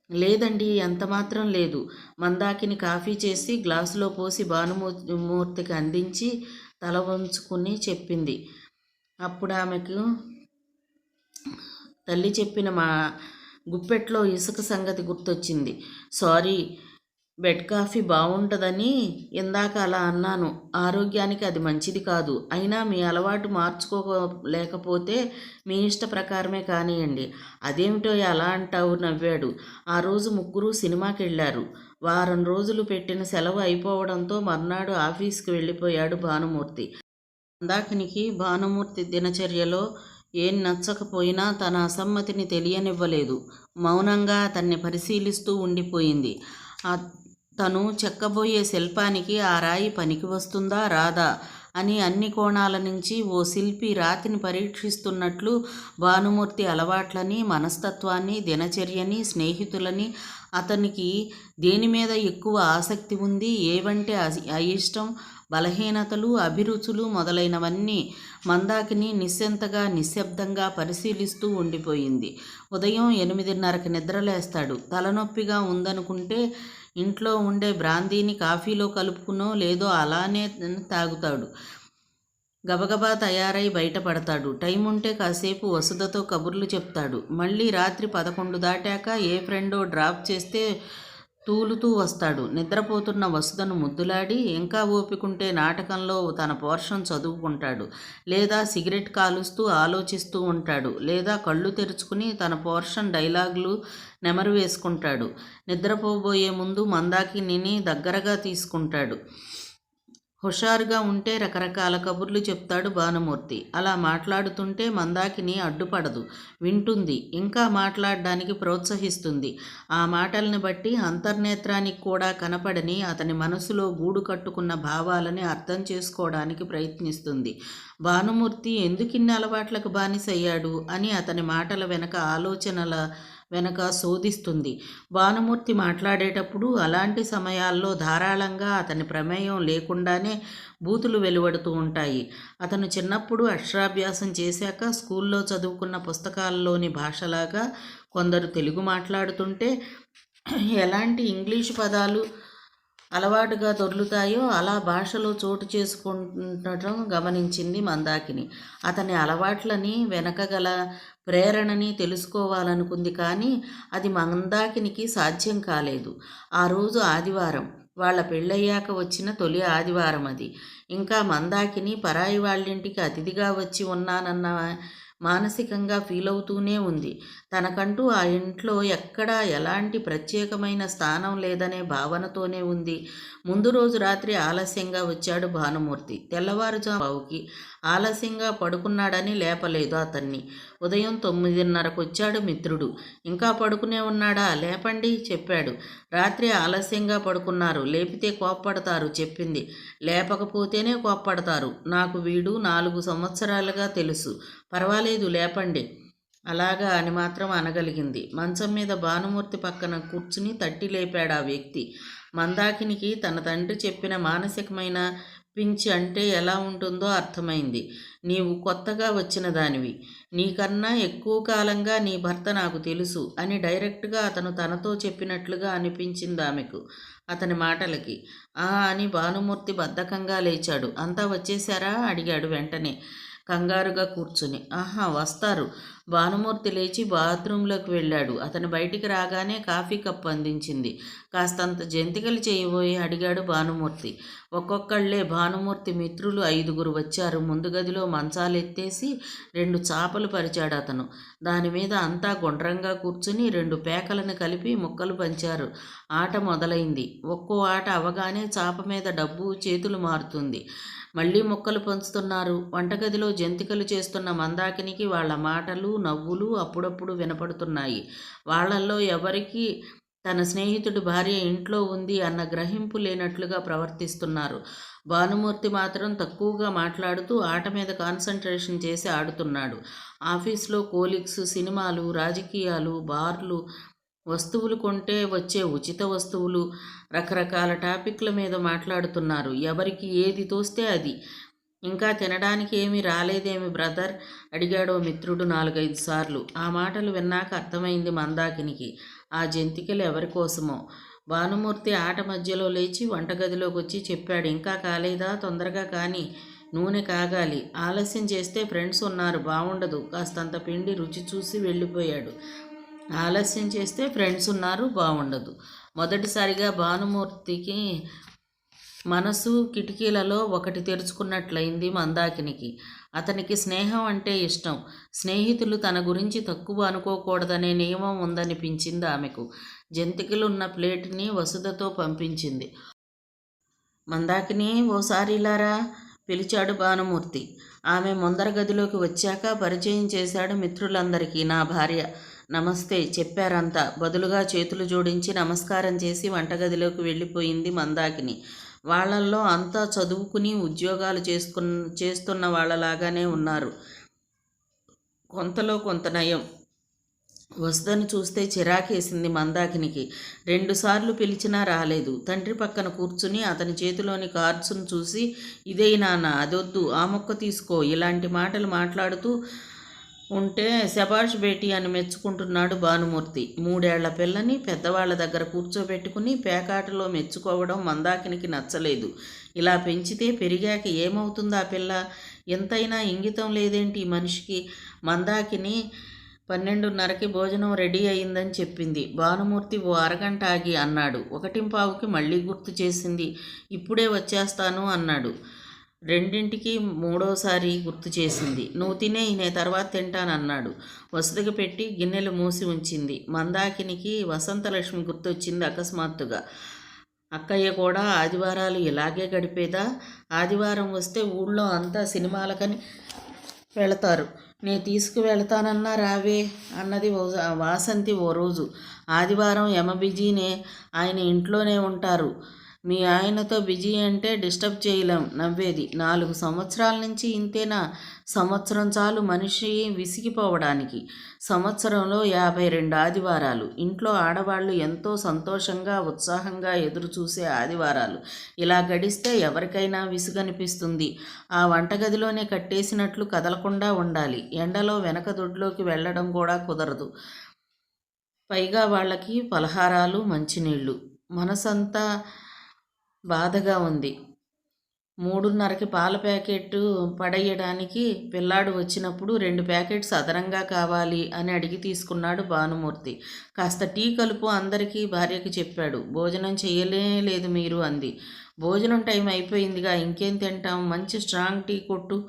లేదండి, ఎంతమాత్రం లేదు. మందాకిని కాఫీ చేసి గ్లాసులో పోసి భానుమూర్తికి అందించి తల వంచుకుని చెప్పింది. అప్పుడు ఆమెకు తల్లి చెప్పిన మా గుప్పెట్లో ఇసుక సంగతి గుర్తొచ్చింది. సారీ, బెడ్ కాఫీ బాగుంటుందని ఇందాక అలా అన్నాను. ఆరోగ్యానికి అది మంచిది కాదు. అయినా మీ అలవాటు మార్చుకోలేకపోతే మీ ఇష్ట ప్రకారమే కానియండి. అదేమిటో అలా అంటావు? నవ్వాడు. ఆ రోజు ముగ్గురు సినిమాకి వెళ్ళారు. వారం రోజులు పెట్టిన సెలవు అయిపోవడంతో మర్నాడు ఆఫీస్కి వెళ్ళిపోయాడు భానుమూర్తి. మందాకినికి భానుమూర్తి దినచర్యలో ఏం నచ్చకపోయినా తన అసమ్మతిని తెలియనివ్వలేదు. మౌనంగా అతన్ని పరిశీలిస్తూ ఉండిపోయింది. తను చెక్కబోయే శిల్పానికి ఆ రాయి పనికి వస్తుందా రాదా అని అన్ని కోణాల నుంచి ఓ శిల్పి రాతిని పరీక్షిస్తున్నట్లు భానుమూర్తి అలవాట్లని, మనస్తత్వాన్ని, దినచర్యని, స్నేహితులని, అతనికి దేని మీద ఎక్కువ ఆసక్తి ఉంది, ఏవంటే అయిష్టం, బలహీనతలు, అభిరుచులు మొదలైనవన్నీ మందాకిని నిశ్చింతగా నిశ్శబ్దంగా పరిశీలిస్తూ ఉండిపోయింది. ఉదయం 8:30కి నిద్రలేస్తాడు. తలనొప్పిగా ఉందనుకుంటే ఇంట్లో ఉండే బ్రాందీని కాఫీలో కలుపుకునో లేదో అలానే తాగుతాడు. గబగబా తయారై బయటపడతాడు. టైం ఉంటే కాసేపు వసుధతో కబుర్లు చెప్తాడు. మళ్ళీ రాత్రి 11 దాటాక ఏ ఫ్రెండో డ్రాప్ చేస్తే తూలుతూ వస్తాడు. నిద్రపోతున్న వసుధను ముద్దులాడి ఇంకా ఓపికంటే నాటకంలో తన పోర్షన్ చదువుకుంటాడు, లేదా సిగరెట్ కాలుస్తూ ఆలోచిస్తూ ఉంటాడు, లేదా కళ్ళు తెరుచుకుని తన పోర్షన్ డైలాగులు నెమరు వేసుకుంటాడు. నిద్రపోబోయే ముందు మందాకిని దగ్గరగా తీసుకుంటాడు. హుషారుగా ఉంటే రకరకాల కబుర్లు చెప్తాడు భానుమూర్తి. అలా మాట్లాడుతుంటే మందాకిని అడ్డుపడదు, వింటుంది, ఇంకా మాట్లాడడానికి ప్రోత్సహిస్తుంది. ఆ మాటల్ని బట్టి అంతర్నేత్రానికి కూడా కనపడని అతని మనసులో గూడు కట్టుకున్న భావాలని అర్థం చేసుకోవడానికి ప్రయత్నిస్తుంది. భానుమూర్తి ఎందుకిన్ని అలవాట్లకు బానిసయ్యాడు అని అతని మాటల వెనక ఆలోచనల వెనక శోధిస్తుంది. భానుమూర్తి మాట్లాడేటప్పుడు అలాంటి సమయాల్లో ధారాళంగా అతని ప్రమేయం లేకుండానే బూతులు వెలువడుతూ ఉంటాయి. అతను చిన్నప్పుడు అక్షరాభ్యాసం చేశాక స్కూల్లో చదువుకున్న పుస్తకాల్లోని భాషలాగా కొందరు తెలుగు మాట్లాడుతుంటే ఎలాంటి ఇంగ్లీషు పదాలు అలవాటుగా దొర్లుతాయో అలా భాషలో చోటు చేసుకుంటడం గమనించింది మందాకిని. అతని అలవాట్లని వెనకగల ప్రేరణని తెలుసుకోవాలనుకుంది, కానీ అది మందాకినికి సాధ్యం కాలేదు. ఆ రోజు ఆదివారం, వాళ్ళ పెళ్ళయ్యాక వచ్చిన తొలి ఆదివారం అది. ఇంకా మందాకిని పరాయి వాళ్ళింటికి అతిథిగా వచ్చి ఉన్నానన్న మానసికంగా ఫీల్ అవుతూనే ఉంది. తనకంటూ ఆ ఇంట్లో ఎక్కడా ఎలాంటి ప్రత్యేకమైన స్థానం లేదనే భావనతోనే ఉంది. ముందు రోజు రాత్రి ఆలస్యంగా వచ్చాడు భానుమూర్తి. తెల్లవారుజాముకి ఆలస్యంగా పడుకున్నాడని లేపలేదు అతన్ని. ఉదయం 9:30కు వచ్చాడు మిత్రుడు. ఇంకా పడుకునే ఉన్నాడా, లేపండి చెప్పాడు. రాత్రి ఆలస్యంగా పడుకున్నారు, లేపితే కోప్పడతారు చెప్పింది. లేపకపోతేనే కోప్పడతారు. నాకు వీడు 4 సంవత్సరాలుగా తెలుసు. పర్వాలేదు లేపండి. అలాగా అని మాత్రం అనగలిగింది. మంచం మీద భానుమూర్తి పక్కన కూర్చుని తట్టి లేపాడు ఆ వ్యక్తి. మందాకినికి తన తండ్రి చెప్పిన మానసికమైన పింఛ్ అంటే ఎలా ఉంటుందో అర్థమైంది. నీవు కొత్తగా వచ్చిన దానివి, నీకన్నా ఎక్కువ కాలంగా నీ భర్త నాకు తెలుసు అని డైరెక్ట్గా అతను తనతో చెప్పినట్లుగా అనిపించింది ఆమెకు అతని మాటలకి. అని భానుమూర్తి బద్ధకంగా లేచాడు. అంతా వచ్చేశారా అడిగాడు వెంటనే కంగారుగా కూర్చుని. వస్తారు. భానుమూర్తి లేచి బాత్రూంలోకి వెళ్ళాడు. అతను బయటికి రాగానే కాఫీ కప్పు అందించింది. కాస్తంత జంతికలు చేయబోయి అడిగాడు భానుమూర్తి. ఒక్కొక్కళ్ళే భానుమూర్తి మిత్రులు 5గురు వచ్చారు. ముందు గదిలో మంచాలు ఎత్తేసి 2 చాపలు పరిచాడు అతను. దానిమీద అంతా గుండ్రంగా కూర్చుని 2 పేకలను కలిపి ముక్కలు పంచారు. ఆట మొదలైంది. ఒక్కో ఆట అవగానే చాప మీద డబ్బు చేతులు మారుతుంది. మళ్ళీ ముక్కలు పంచుతున్నారు. వంటగదిలో జంతికలు చేస్తున్న మందాకినికి వాళ్ళ మాటలు, నవ్వులు అప్పుడప్పుడు వినపడుతున్నాయి. వాళ్ళల్లో ఎవరికి తన స్నేహితుడి భార్య ఇంట్లో ఉంది అన్న గ్రహింపు లేనట్లుగా ప్రవర్తిస్తున్నారు. భానుమూర్తి మాత్రం తక్కువగా మాట్లాడుతూ ఆట మీద కాన్సన్ట్రేషన్ చేసి ఆడుతున్నాడు. ఆఫీస్లో కోలీగ్స్, సినిమాలు, రాజకీయాలు, బార్లు, వస్తువులు కొంటే వచ్చే ఉచిత వస్తువులు, రకరకాల టాపిక్ల మీద మాట్లాడుతున్నారు. ఎవరికి ఏది తోస్తే అది. ఇంకా తినడానికి ఏమీ రాలేదేమి బ్రదర్ అడిగాడో మిత్రుడు 4-5 సార్లు. ఆ మాటలు విన్నాక అర్థమైంది మందాకినికి ఆ జంతికలు ఎవరి కోసమో. భానుమూర్తి ఆట మధ్యలో లేచి వంటగదిలోకి వచ్చి చెప్పాడు. ఇంకా కాలేదా, తొందరగా కానీ, నూనె కాగాలి. ఆలస్యం చేస్తే ఫ్రెండ్స్ ఉన్నారు, బాగుండదు. కాస్తంత పిండి రుచి చూసి వెళ్ళిపోయాడు. ఆలస్యం చేస్తే ఫ్రెండ్స్ ఉన్నారు, బాగుండదు. మొదటిసారిగా భానుమూర్తికి మనసు కిటికీలలో ఒకటి తెరుచుకున్నట్లయింది మందాకినికి. అతనికి స్నేహం అంటే ఇష్టం. స్నేహితులు తన గురించి తక్కువ అనుకోకూడదనే నియమం ఉందనిపించింది ఆమెకు. జంతికలున్న ప్లేట్ని వసుధతో పంపించింది. మందాకిని, ఓసారి ఇలారా పిలిచాడు భానుమూర్తి. ఆమె ముందర గదిలోకి వచ్చాక పరిచయం చేశాడు మిత్రులందరికీ. నా భార్య. నమస్తే చెప్పారంతా. బదులుగా చేతులు జోడించి నమస్కారం చేసి వంటగదిలోకి వెళ్ళిపోయింది మందాకిని. వాళ్ళల్లో అంతా చదువుకుని ఉద్యోగాలు చేస్తున్న వాళ్ళలాగానే ఉన్నారు. కొంతలో కొంత నయం. వసుధను చూస్తే చిరాకేసింది మందాకినికి. 2 సార్లు పిలిచినా రాలేదు. తండ్రి పక్కన కూర్చుని అతని చేతిలోని కార్డ్స్ను చూసి, ఇదే నాన్న, అదొద్దు, ఆ మొక్క తీసుకో, ఇలాంటి మాటలు మాట్లాడుతూ ఉంటే శబాష్ బేటీ అని మెచ్చుకుంటున్నాడు భానుమూర్తి. 3 ఏళ్ల పిల్లని పెద్దవాళ్ల దగ్గర కూర్చోబెట్టుకుని పేకాటలో మెచ్చుకోవడం మందాకినికి నచ్చలేదు. ఇలా పెంచితే పెరిగాక ఏమవుతుందా పిల్ల? ఎంతైనా ఇంగితం లేదేంటి మనిషికి? మందాకిని 12:30కి భోజనం రెడీ అయిందని చెప్పింది. భానుమూర్తి ఓ అరగంట ఆగి అన్నాడు. 1:15కి మళ్ళీ గుర్తు చేసింది. ఇప్పుడే వచ్చేస్తాను అన్నాడు. 2ంటికి మూడోసారి గుర్తు చేసింది. నువ్వు తినేయి, నే తర్వాత తింటానన్నాడు. వసతికి పెట్టి గిన్నెలు మూసి ఉంచింది. మందాకినికి వసంతలక్ష్మి గుర్తొచ్చింది అకస్మాత్తుగా. అక్కయ్య కూడా ఆదివారాలు ఇలాగే గడిపేదా? ఆదివారం వస్తే ఊళ్ళో అంతా సినిమాలకని వెళతారు. నే తీసుకువెళతానన్నా రావే అన్నది వాసంతి ఓ రోజు. ఆదివారం బిజీనే, ఆయన ఇంట్లోనే ఉంటారు. మీ ఆయనతో బిజీ అంటే డిస్టర్బ్ చేయలేం నవ్వేది. 4 సంవత్సరాల నుంచి ఇంతేనా? సంవత్సరం చాలు మనిషి విసిగిపోవడానికి. సంవత్సరంలో 52 ఆదివారాలు. ఇంట్లో ఆడవాళ్ళు ఎంతో సంతోషంగా ఉత్సాహంగా ఎదురుచూసే ఆదివారాలు. ఇలా గడిస్తే ఎవరికైనా విసుగనిపిస్తుంది. ఆ వంటగదిలోనే కట్టేసినట్లు కదలకుండా ఉండాలి. ఎండలో వెనక దొడ్లోకి వెళ్ళడం కూడా కుదరదు. పైగా వాళ్ళకి పలహారాలు, మంచినీళ్ళు. మనసంతా బాధగా ఉంది. 3:30కి పాల ప్యాకెట్ పడేయడానికి పిల్లాడు వచ్చినప్పుడు 2 ప్యాకెట్స్ అదనంగా కావాలి అని అడిగి తీసుకున్నాడు భానుమూర్తి. కాస్త టీ కలుపు అందరికీ భార్యకి చెప్పాడు. భోజనం చెయ్యలేదు మీరు అంది. భోజనం టైం అయిపోయిందిగా, ఇంకేం తింటాం, మంచి స్ట్రాంగ్ టీ కొట్టు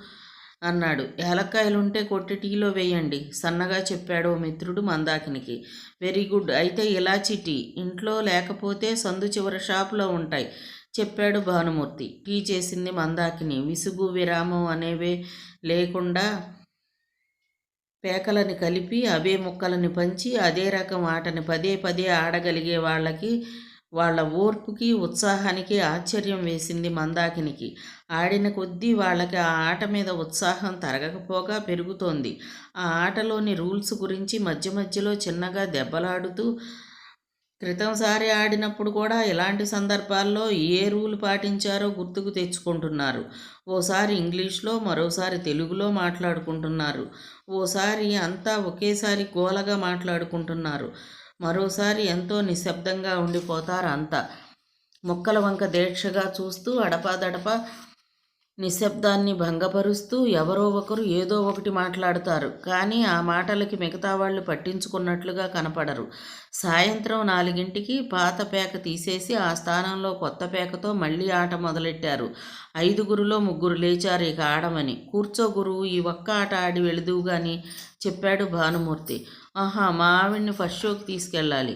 అన్నాడు. ఏలక్కాయలుంటే కొట్టి టీలో వేయండి సన్నగా చెప్పాడు మిత్రుడు మందాకినికి. వెరీ గుడ్, అయితే ఇలాచీ టీ ఇంట్లో లేకపోతే సందు చివరి షాపులో ఉంటాయి చెప్పాడు భానుమూర్తి. టీ చేసింది మందాకిని. విసుగు విరామం అనేవే లేకుండా పేకలని కలిపి అవే ముక్కలని పంచి అదే రకం ఆటని పదే పదే ఆడగలిగే వాళ్ళ ఓర్పుకి ఉత్సాహానికి ఆశ్చర్యం వేసింది మందాకినికి. ఆడిన కొద్దీ వాళ్ళకి ఆ ఆట మీద ఉత్సాహం తరగకపోగా పెరుగుతోంది. ఆ ఆటలోని రూల్స్ గురించి మధ్య మధ్యలో చిన్నగా దెబ్బలాడుతూ, క్రితంసారి ఆడినప్పుడు కూడా ఇలాంటి సందర్భాల్లో ఏ రూల్ పాటించారో గుర్తుకు తెచ్చుకుంటున్నారు. ఓసారి ఇంగ్లీష్లో, మరోసారి తెలుగులో మాట్లాడుకుంటున్నారు. ఓసారి అంతా ఒకేసారి గోలగా మాట్లాడుకుంటున్నారు. మరోసారి ఎంతో నిశ్శబ్దంగా ఉండిపోతారు అంతా. మొక్కల వంక దీక్షగా చూస్తూ అడపాదడపా నిశ్శబ్దాన్ని భంగపరుస్తూ ఎవరో ఒకరు ఏదో ఒకటి మాట్లాడతారు. కానీ ఆ మాటలకి మిగతా వాళ్ళు పట్టించుకున్నట్లుగా కనపడరు. సాయంత్రం 4ంటికి పాత పేక తీసేసి ఆ స్థానంలో కొత్త పేకతో మళ్ళీ ఆట మొదలెట్టారు. 5గురిలో 3 లేచారు ఇక ఆడమని. కూర్చో గురువు, ఈ ఒక్క ఆట ఆడి వెళుదువు గాని చెప్పాడు భానుమూర్తి. ఆహా, మా ఆవిడ్ని ఫస్ట్ షోకి తీసుకెళ్ళాలి.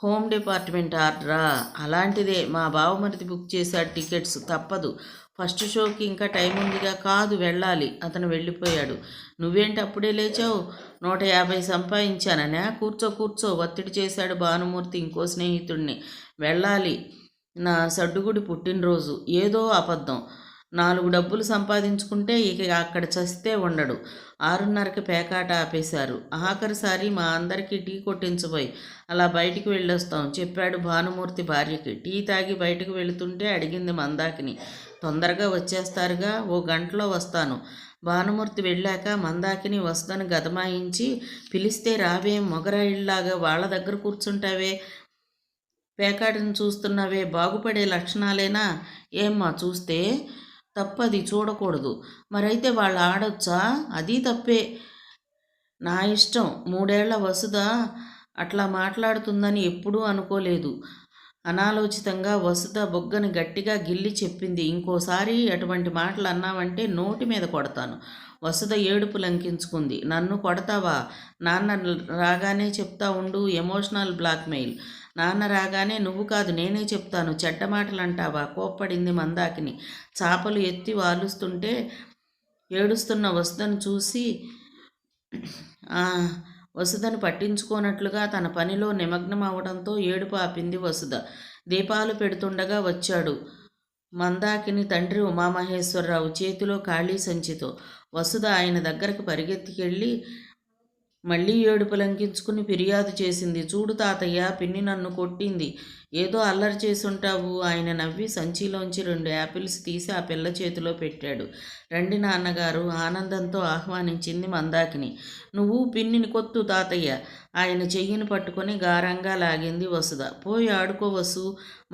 హోమ్ డిపార్ట్మెంట్ ఆర్డరా? అలాంటిదే, మా బావమరిది బుక్ చేశాడు టికెట్స్, తప్పదు. ఫస్ట్ షోకి ఇంకా టైం ఉందిగా. కాదు, వెళ్ళాలి. అతను వెళ్ళిపోయాడు. నువ్వేంటి అప్పుడే లేచావు? 150 సంపాదించాననే. కూర్చో కూర్చో ఒత్తిడి చేశాడు భానుమూర్తి ఇంకో స్నేహితుడిని. వెళ్ళాలి, నా సడ్డుగుడి పుట్టినరోజు. ఏదో అబద్ధం. 4 డబ్బులు సంపాదించుకుంటే ఇక అక్కడ చస్తే ఉండడు. 6:30కి పేకాట ఆపేశారు. ఆఖరిసారి మా అందరికీ టీ కొట్టించబోయి అలా బయటికి వెళ్ళొస్తాం చెప్పాడు భానుమూర్తి భార్యకి. టీ తాగి బయటకు వెళుతుంటే అడిగింది మందాకిని. తొందరగా వచ్చేస్తారుగా? ఓ గంటలో వస్తాను. భానుమూర్తి వెళ్ళాక మందాకిని వస్తుందని గదమాయించి, పిలిస్తే రావే, మొగరాయిల్లాగా వాళ్ళ దగ్గర కూర్చుంటావే, పేకాటను చూస్తున్నావే, బాగుపడే లక్షణాలేనా? ఏమ్మా చూస్తే? తప్పది, చూడకూడదు. మరైతే వాళ్ళు ఆడొచ్చా? అది తప్పే. నా ఇష్టం. 3 ఏళ్ల వసుధ అట్లా మాట్లాడుతుందని ఎప్పుడూ అనుకోలేదు. అనాలోచితంగా వసుధ బొగ్గని గట్టిగా గిల్లి చెప్పింది. ఇంకోసారి అటువంటి మాటలు అన్నావంటే నోటి మీద కొడతాను. వసుధ ఏడుపు లంకించుకుంది. నన్ను కొడతావా? నాన్న రాగానే చెప్తా ఉండు. Emotional blackmail. నాన్న రాగానే నువ్వు కాదు నేనే చెప్తాను. చెడ్డ మాటలు అంటావా? కోప్పడింది మందాకిని. చాపలు ఎత్తి వాలుస్తుంటే ఏడుస్తున్న వసుధను చూసి వసుధను పట్టించుకోనట్లుగా తన పనిలో నిమగ్నం అవడంతో ఏడుపు ఆపింది వసుధ. దీపాలు పెడుతుండగా వచ్చాడు మందాకిని తండ్రి ఉమామహేశ్వరరావు చేతిలో ఖాళీ సంచితో. వసుధ ఆయన దగ్గరకు పరిగెత్తికెళ్ళి మళ్ళీ ఏడుపు లంకించుకుని ఫిర్యాదు చేసింది. చూడు తాతయ్య, పిన్ని నన్ను కొట్టింది. ఏదో అల్లరి చేసుంటావు. ఆయన నవ్వి సంచిలోంచి 2 యాపిల్స్ తీసి ఆ పిల్ల చేతిలో పెట్టాడు. రండి నాన్నగారు ఆనందంతో ఆహ్వానించింది మందాకిని. నువ్వు పిన్నిని కొత్తు తాతయ్య. ఆయన చెయ్యిని పట్టుకొని గారంగా లాగింది వసుధ. పోయి ఆడుకో వసు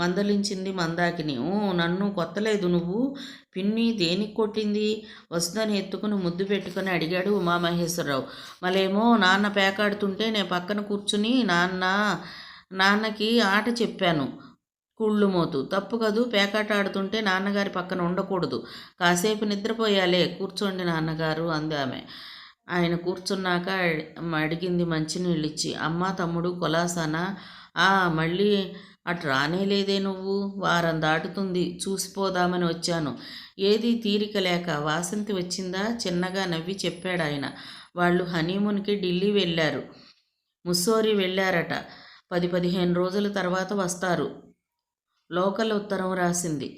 మందలించింది మందాకిని. నన్ను కొత్తలేదు నువ్వు. పిన్ని దేనికి కొట్టింది? వసుధని ఎత్తుకుని ముద్దు పెట్టుకుని అడిగాడు ఉమామహేశ్వరరావు. మళ్ళేమో నాన్న పేకాడుతుంటే నేను పక్కన కూర్చుని నాన్నకి ఆట చెప్పాను కుళ్ళుమోతూ. తప్పు కదూ, పేకాట ఆడుతుంటే నాన్నగారి పక్కన ఉండకూడదు. కాసేపు నిద్రపోయాలే, కూర్చోండి నాన్నగారు అంది ఆమె. ఆయన కూర్చున్నాక అడిగింది మంచినీళ్ళిచ్చి. అమ్మ తమ్ముడు కులాసానా? మళ్ళీ అటు రానేలేదే నువ్వు. వారం దాటుతుంది, చూసిపోదామని వచ్చాను. ఏది తీరిక లేక. వాసంతి వచ్చిందా? చిన్నగా నవ్వి చెప్పాడు ఆయన. వాళ్ళు హనీమూన్కి ఢిల్లీ వెళ్ళారు. ముస్సోరీ వెళ్ళారట. 10-15 రోజుల తర్వాత వస్తారు. లోకల్ ఉత్తరం రాసింది.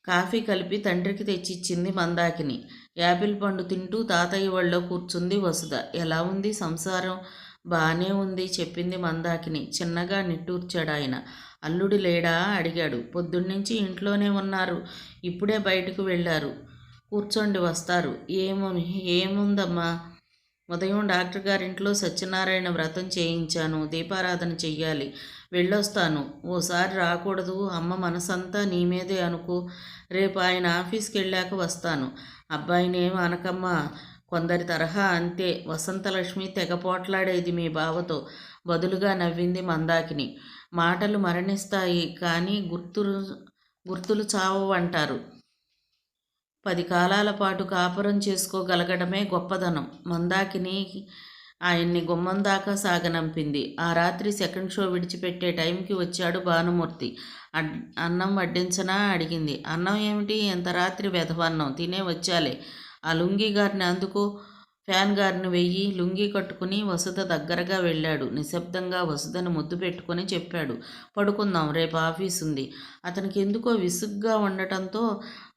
కాఫీ కలిపి తండ్రికి తెచ్చిచ్చింది మందాకిని. యాపిల్ పండు తింటూ తాతయ్య ఒళ్ళో కూర్చుంది వసుధ. ఎలా ఉంది సంసారం? బానే ఉంది చెప్పింది మందాకిని. చిన్నగా నిట్టూర్చాడు ఆయన. అల్లుడు లేడా అడిగాడు. పొద్దున్నుంచి ఇంట్లోనే ఉన్నారు, ఇప్పుడే బయటకు వెళ్ళారు. కూర్చోండి వస్తారు. ఏముందమ్మా? ఉదయం డాక్టర్ గారింట్లో సత్యనారాయణ వ్రతం చేయించాను. దీపారాధన చెయ్యాలి. వెళ్ళొస్తాను. ఓసారి రాకూడదు? అమ్మ మనసంతా నీ మీదే అనుకో. రేపు ఆయన ఆఫీస్కి వెళ్ళాక వస్తాను. అబ్బాయినేం అనకమ్మా, కొందరి తరహా అంతే. వసంతలక్ష్మి తెగ పోట్లాడేది మీ బావతో. బదులుగా నవ్వింది మందాకిని. మాటలు మరణిస్తాయి కానీ గుర్తులు చావవంటారు. 10 కాలాల పాటు కాపురం చేసుకోగలగడమే గొప్పదనం. మందాకిని ఆయన్ని గుమ్మం దాకా సాగనంపింది. ఆ రాత్రి సెకండ్ షో విడిచిపెట్టే టైంకి వచ్చాడు భానుమూర్తి. అన్నం వడ్డించనా అడిగింది. అన్నం ఏమిటి? ఎంత రాత్రి వెధవన్నం తినే వచ్చాలే. ఆ లుంగీ గారిని అందుకో, ఫ్యాన్ గారిని వెయ్యి. లుంగీ కట్టుకుని వసుధ దగ్గరగా వెళ్ళాడు. నిశ్శబ్దంగా వసుధను ముద్దు పెట్టుకుని చెప్పాడు. పడుకుందాం, రేపు ఆఫీస్ ఉంది. అతనికి ఎందుకో విసుగ్గా ఉండటంతో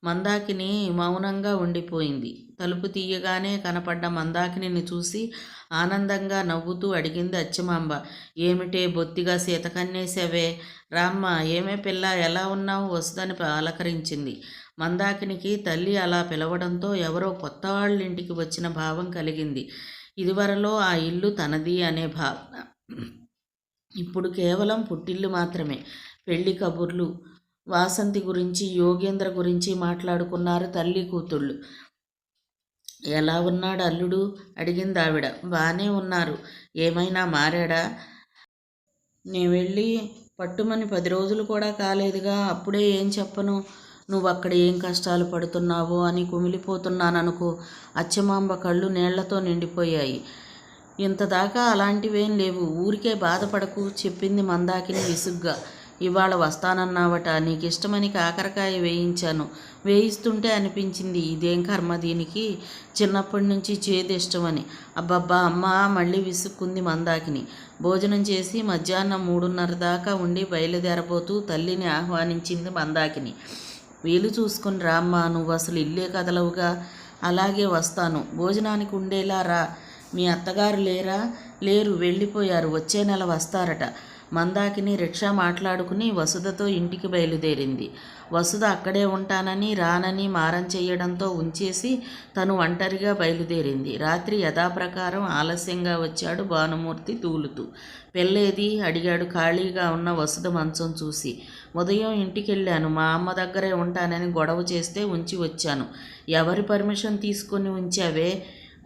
మందాకిని మౌనంగా ఉండిపోయింది. తలుపు తీయగానే కనపడ్డ మందాకిని చూసి ఆనందంగా నవ్వుతూ అడిగింది అచ్చమాంబ. ఏమిటే బొత్తిగా సీతకన్నేసావే? రామ్మ, ఏమే పిల్ల, ఎలా ఉన్నావు? వసుధని అలకరించింది. మందాకినికి తల్లి అలా పిలవడంతో ఎవరో కొత్త వాళ్ళ ఇంటికి వచ్చిన భావం కలిగింది. ఇదివరలో ఆ ఇల్లు తనది అనే భావన. ఇప్పుడు కేవలం పుట్టిల్లు మాత్రమే. పెళ్లి కబుర్లు, వాసంతి గురించి, యోగేంద్ర గురించి మాట్లాడుకున్నారు తల్లి కూతుళ్ళు. ఎలా ఉన్నాడు అల్లుడు అడిగింది ఆవిడ. బాగానే ఉన్నారు. ఏమైనా మారాడా? నేను వెళ్ళి పట్టుమని 10 రోజులు కూడా కాలేదుగా, అప్పుడే ఏం చెప్పను. నువ్వు అక్కడ ఏం కష్టాలు పడుతున్నావో అని కుమిలిపోతున్నాననుకో. అచ్చమాంబ కళ్ళు నీళ్లతో నిండిపోయాయి. ఇంతదాకా అలాంటివేం లేవు, ఊరికే బాధపడకు చెప్పింది మందాకిని విసుగ్గా. ఇవాళ వస్తానన్నావట, నీకిష్టమని కాకరకాయ వేయించాను. వేయిస్తుంటే అనిపించింది ఇదేం కర్మ దీనికి, చిన్నప్పటి నుంచి చేదు ఇష్టమని. అబ్బబ్బా అమ్మా, మళ్ళీ విసుక్కుంది మందాకిని. భోజనం చేసి మధ్యాహ్నం 3:30 దాకా ఉండి బయలుదేరబోతూ తల్లిని ఆహ్వానించింది మందాకిని. వీలు చూసుకుని రామ్మా, నువ్వు అసలు ఇల్లే కదలవుగా. అలాగే వస్తాను, భోజనానికి ఉండేలా రా. మీ అత్తగారు లేరా? లేరు, వెళ్ళిపోయారు. వచ్చే నెల వస్తారట. మందాకిని రిక్షా మాట్లాడుకుని వసుధతో ఇంటికి బయలుదేరింది. వసుధ అక్కడే ఉంటానని రానని మారం చెయ్యడంతో ఉంచేసి తను ఒంటరిగా బయలుదేరింది. రాత్రి యథాప్రకారం ఆలస్యంగా వచ్చాడు భానుమూర్తి తూలుతూ. పెళ్ళేది అడిగాడు ఖాళీగా ఉన్న వసుధ మంచం చూసి. ఉదయం ఇంటికెళ్ళాను, మా అమ్మ దగ్గరే ఉంటానని గొడవ చేస్తే ఉంచి వచ్చాను. ఎవరి పర్మిషన్ తీసుకొని ఉంచావే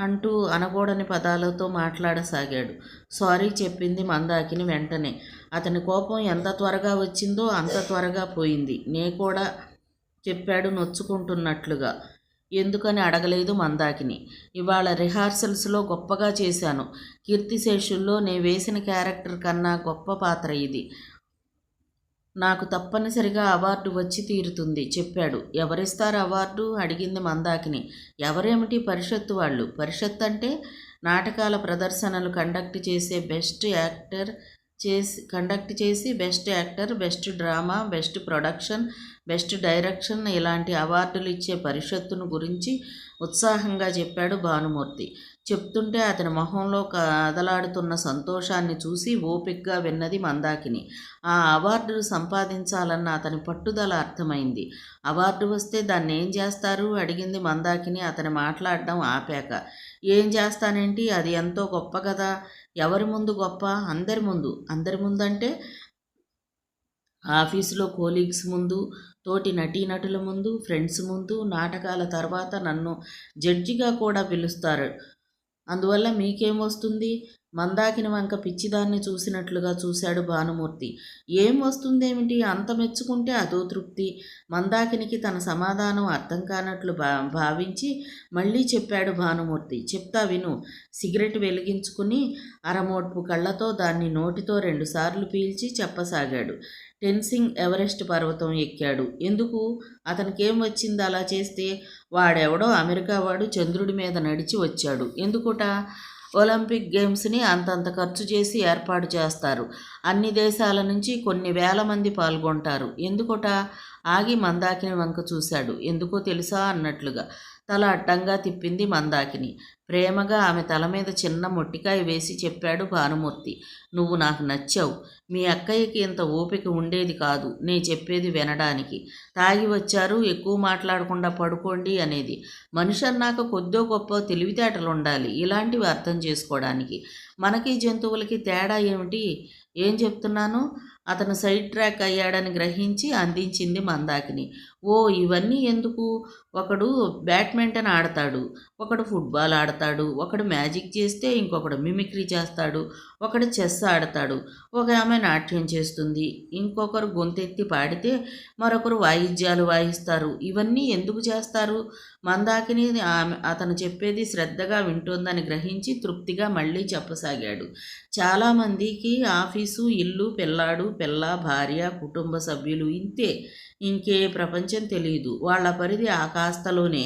అంటూ అనకూడని పదాలతో మాట్లాడసాగాడు. సారీ చెప్పింది మందాకిని వెంటనే. అతని కోపం ఎంత త్వరగా వచ్చిందో అంత త్వరగా పోయింది. నే కూడా చెప్పాడు నొచ్చుకుంటున్నట్లుగా. ఎందుకని అడగలేదు మందాకిని. ఇవాళ రిహార్సల్స్లో గొప్పగా చేశాను. కీర్తిశేషుల్లో నే వేసిన క్యారెక్టర్ కన్నా గొప్ప పాత్ర ఇది. నాకు తప్పనిసరిగా అవార్డు వచ్చి తీరుతుంది చెప్పాడు. ఎవరిస్తారు అవార్డు అడిగింది మందాకిని. ఎవరేమిటి, పరిషత్తు వాళ్ళు. పరిషత్ అంటే నాటకాల ప్రదర్శనలు కండక్ట్ చేసి best actor, best drama, best production, best direction ఇలాంటి అవార్డులు ఇచ్చే పరిషత్తును గురించి ఉత్సాహంగా చెప్పాడు భానుమూర్తి. చెప్తుంటే అతని మొహంలో కదలాడుతున్న సంతోషాన్ని చూసి ఓపికగా విన్నది మందాకిని. ఆ అవార్డులు సంపాదించాలన్న అతని పట్టుదల అర్థమైంది. అవార్డు వస్తే దాన్ని ఏం చేస్తారు అడిగింది మందాకిని అతని మాట్లాడడం ఆపాక. ఏం చేస్తానేంటి, అది ఎంతో గొప్ప కదా. ఎవరి ముందు గొప్ప? అందరి ముందు. అందరి ముందంటే ఆఫీసులో కోలీగ్స్ ముందు, తోటి నటీనటుల ముందు, ఫ్రెండ్స్ ముందు. నాటకాల తర్వాత నన్ను జడ్జిగా కూడా పిలుస్తారు. అందువల్ల మీకేం వస్తుంది? మందాకిని వంక పిచ్చిదాన్ని చూసినట్లుగా చూశాడు భానుమూర్తి. ఏం వస్తుందేమిటి? అంత మెచ్చుకుంటే అదో తృప్తి. మందాకినికి తన సమాధానం అర్థం కానట్లు భావించి మళ్ళీ చెప్పాడు భానుమూర్తి. చెప్తా విను. సిగరెట్ వెలిగించుకుని అరమోడ్పు కళ్ళతో దాన్ని నోటితో 2 సార్లు పీల్చి చెప్పసాగాడు. టెన్సింగ్ ఎవరెస్ట్ పర్వతం ఎక్కాడు. ఎందుకు? అతనికేం వచ్చింది అలా చేస్తే? వాడెవడో అమెరికా వాడు చంద్రుడి మీద నడిచి వచ్చాడు. ఎందుకుట? ఒలింపిక్ గేమ్స్ని అంతంత ఖర్చు చేసి ఏర్పాటు చేస్తారు. అన్ని దేశాల నుంచి కొన్ని వేల మంది పాల్గొంటారు. ఎందుకుట? ఆగి మందాకిని వంక చూశాడు. ఎందుకో తెలుసా అన్నట్లుగా తల అడ్డంగా తిప్పింది మందాకిని. ప్రేమగా ఆమె తల మీద చిన్న మొట్టికాయ వేసి చెప్పాడు భానుమూర్తి. నువ్వు నాకు నచ్చావు. మీ అక్కయ్యకి ఇంత ఓపిక ఉండేది కాదు నే చెప్పేది వినడానికి. తాగి వచ్చారు, ఎక్కువ మాట్లాడకుండా పడుకోండి అనేది. మనిషి అన్నాక కొద్దో గొప్ప తెలివితేటలు ఉండాలి ఇలాంటివి అర్థం చేసుకోవడానికి. మనకి జంతువులకి తేడా ఏమిటి? ఏం చెప్తున్నాను? అతను సైడ్ ట్రాక్ అయ్యాడని గ్రహించి అందించింది మందాకిని. ఓ ఇవన్నీ ఎందుకు? ఒకడు బ్యాడ్మింటన్ ఆడతాడు, ఒకడు ఫుట్బాల్ ఆడతాడు, ఒకడు మ్యాజిక్ చేస్తే ఇంకొకడు మిమిక్రీ చేస్తాడు, ఒకడు చెస్ ఆడతాడు, ఒక ఆమె నాట్యం చేస్తుంది, ఇంకొకరు గొంతెత్తి పాడితే మరొకరు వాయిద్యాలు వాయిస్తారు. ఇవన్నీ ఎందుకు చేస్తారు? మందాకిని అతను చెప్పేది శ్రద్ధగా వింటోందని గ్రహించి తృప్తిగా మళ్ళీ చెప్పసాగాడు. చాలామందికి ఆఫీసు, ఇల్లు, పిల్లాడు, పిల్ల, భార్య, కుటుంబ సభ్యులు ఇంతే. ఇంకే ప్రపంచం తెలియదు. వాళ్ళ పరిధి ఆ కాస్తలోనే.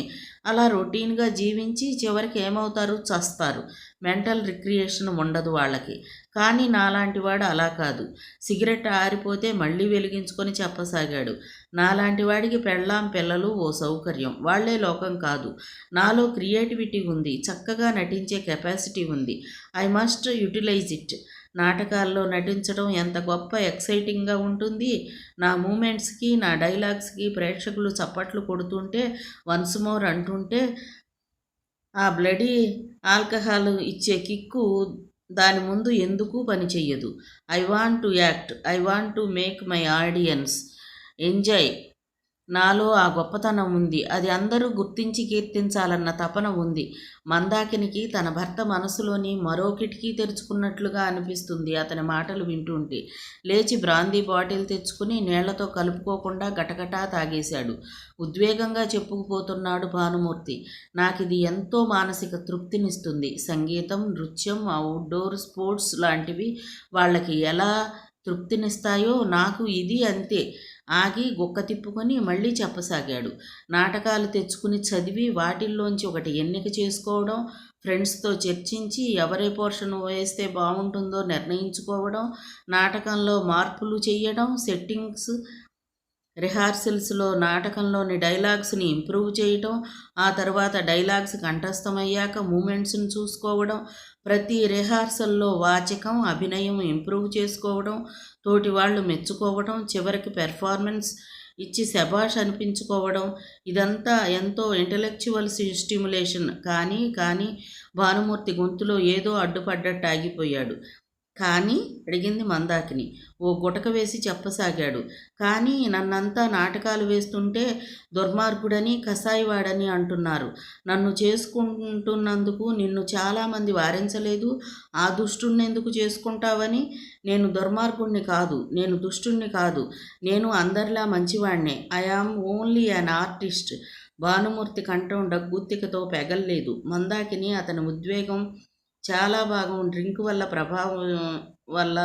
అలా రొటీన్గా జీవించి చివరికి ఏమవుతారు? చస్తారు. మెంటల్ రిక్రియేషన్ ఉండదు వాళ్ళకి. కానీ నాలాంటి వాడు అలా కాదు. సిగరెట్ ఆరిపోతే మళ్ళీ వెలిగించుకొని చెప్పసాగాడు. నాలాంటి వాడికి పెళ్ళాం పిల్లలు ఓ సౌకర్యం. వాళ్లే లోకం కాదు. నాలో క్రియేటివిటీ ఉంది, చక్కగా నటించే కెపాసిటీ ఉంది. I must utilize it. నాటకాల్లో నటించడం ఎంత గొప్ప ఎక్సైటింగ్గా ఉంటుంది. నా మూమెంట్స్కి, నా డైలాగ్స్కి ప్రేక్షకులు చప్పట్లు కొడుతుంటే, వన్స్ మోర్ అంటుంటే ఆ బ్లడీ ఆల్కహాల్ ఇచ్చే కిక్కు దాని ముందు ఎందుకు పనిచెయ్యదు. I want to act. I want to make my audience enjoy. నాలో ఆ గొప్పతనం ఉంది. అది అందరూ గుర్తించి కీర్తించాలన్న తపన ఉంది. మందాకినికి తన భర్త మనసులోని మరో కిటికీ తెరుచుకున్నట్లుగా అనిపిస్తుంది అతని మాటలు వింటుంటే. లేచి బ్రాందీ బాటిల్ తెచ్చుకుని నీళ్లతో కలుపుకోకుండా గటగటా తాగేశాడు. ఉద్వేగంగా చెప్పుకుపోతున్నాడు భానుమూర్తి. నాకిది ఎంతో మానసిక తృప్తినిస్తుంది. సంగీతం, నృత్యం, అవుట్డోర్ స్పోర్ట్స్ లాంటివి వాళ్ళకి ఎలా తృప్తినిస్తాయో నాకు ఇది అంతే. ఆగి గుక్క తిప్పుకొని మళ్ళీ చెప్పసాగాడు. నాటకాలు తెచ్చుకుని చదివి వాటిల్లోంచి ఒకటి ఎన్నిక చేసుకోవడం, ఫ్రెండ్స్తో చర్చించి ఎవరే పోర్షన్ వేస్తే బాగుంటుందో నిర్ణయించుకోవడం, నాటకంలో మార్పులు చేయడం, సెట్టింగ్స్ రిహార్సల్స్లో నాటకంలోని డైలాగ్స్ని ఇంప్రూవ్ చేయటం, ఆ తర్వాత డైలాగ్స్ కంఠస్థమయ్యాక మూమెంట్స్ని చూసుకోవడం, ప్రతి రిహార్సల్లో వాచకం, అభినయం ఇంప్రూవ్ చేసుకోవడం, తోటి వాళ్ళు మెచ్చుకోవడం, చివరికి పెర్ఫార్మెన్స్ ఇచ్చి శభాష్ అనిపించుకోవడం. ఇదంతా ఎంతో ఇంటలెక్చువల్ స్టిమ్యులేషన్. కానీ భానుమూర్తి గొంతులో ఏదో అడ్డుపడ్డట్టు ఆగిపోయాడు. కానీ అడిగింది మందాకిని. ఓ గుటక వేసి చెప్పసాగాడు. కానీ నన్నంతా నాటకాలు వేస్తుంటే దుర్మార్గుడని, కసాయివాడని అంటున్నారు. నన్ను చేసుకుంటున్నందుకు నిన్ను చాలామంది వారించలేదు. ఆ దుష్టుణ్ణెందుకు చేసుకుంటావని. నేను దుర్మార్గుణ్ణి కాదు, నేను దుష్టుణ్ణి కాదు. నేను అందరిలా మంచివాణ్ణే. I am only an artist. Bhanumurthy కంఠం డగ్గుత్తికతో పెగల్లేదు. మందాకిని అతని ఉద్వేగం చాలా భాగం డ్రింక్ వల్ల ప్రభావం వల్ల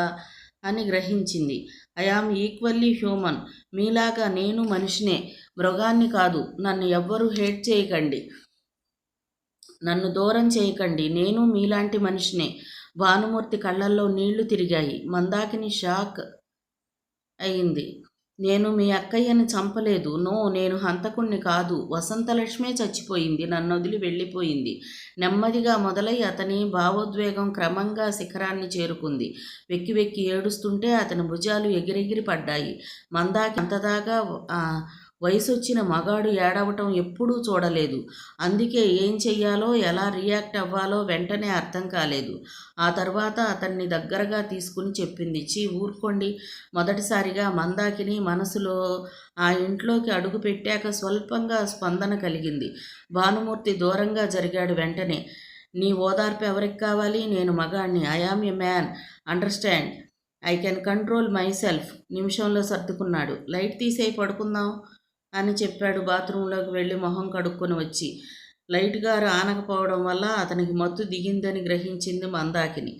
అని గ్రహించింది. I am equally human. మీలాగా నేను మనిషినే, మృగాన్ని కాదు. నన్ను ఎవ్వరూ హేట్ చేయకండి, నన్ను దూరం చేయకండి. నేను మీలాంటి మనిషినే. భానుమూర్తి కళ్ళల్లో నీళ్లు తిరిగాయి. మందాకిని షాక్ అయింది. నేను మీ అక్కయ్యని చంపలేదు. నో, నేను హంతకుణ్ణి కాదు. వసంతలక్ష్మే చచ్చిపోయింది. నన్నొదిలి వెళ్ళిపోయింది. నెమ్మదిగా మొదలై అతని భావోద్వేగం క్రమంగా శిఖరాన్ని చేరుకుంది. వెక్కి వెక్కి ఏడుస్తుంటే అతని భుజాలు ఎగిరెగిరి పడ్డాయి. మందాకి అంతదాకా వయసొచ్చిన మగాడు ఏడవటం ఎప్పుడూ చూడలేదు. అందుకే ఏం చెయ్యాలో, ఎలా రియాక్ట్ అవ్వాలో వెంటనే అర్థం కాలేదు. ఆ తర్వాత అతన్ని దగ్గరగా తీసుకుని చెప్పింది, ఊరుకోండి. మొదటిసారిగా మందాకిని మనసులో ఆ ఇంట్లోకి అడుగు పెట్టాక స్వల్పంగా స్పందన కలిగింది. భానుమూర్తి దూరంగా జరిగాడు. వెంటనే, నీ ఓదార్పు ఎవరికి కావాలి? నేను మగాణ్ణి. I am a man, understand. I can control myself. నిమిషంలో సర్దుకున్నాడు. లైట్ తీసేయి, పడుకుందాం అని చెప్పాడు. బాత్రూంలోకి వెళ్ళి మొహం కడుక్కొని వచ్చి లైట్గా ఆనకపోవడం వల్ల అతనికి మత్తు దిగిందని గ్రహించింది మందాకిని.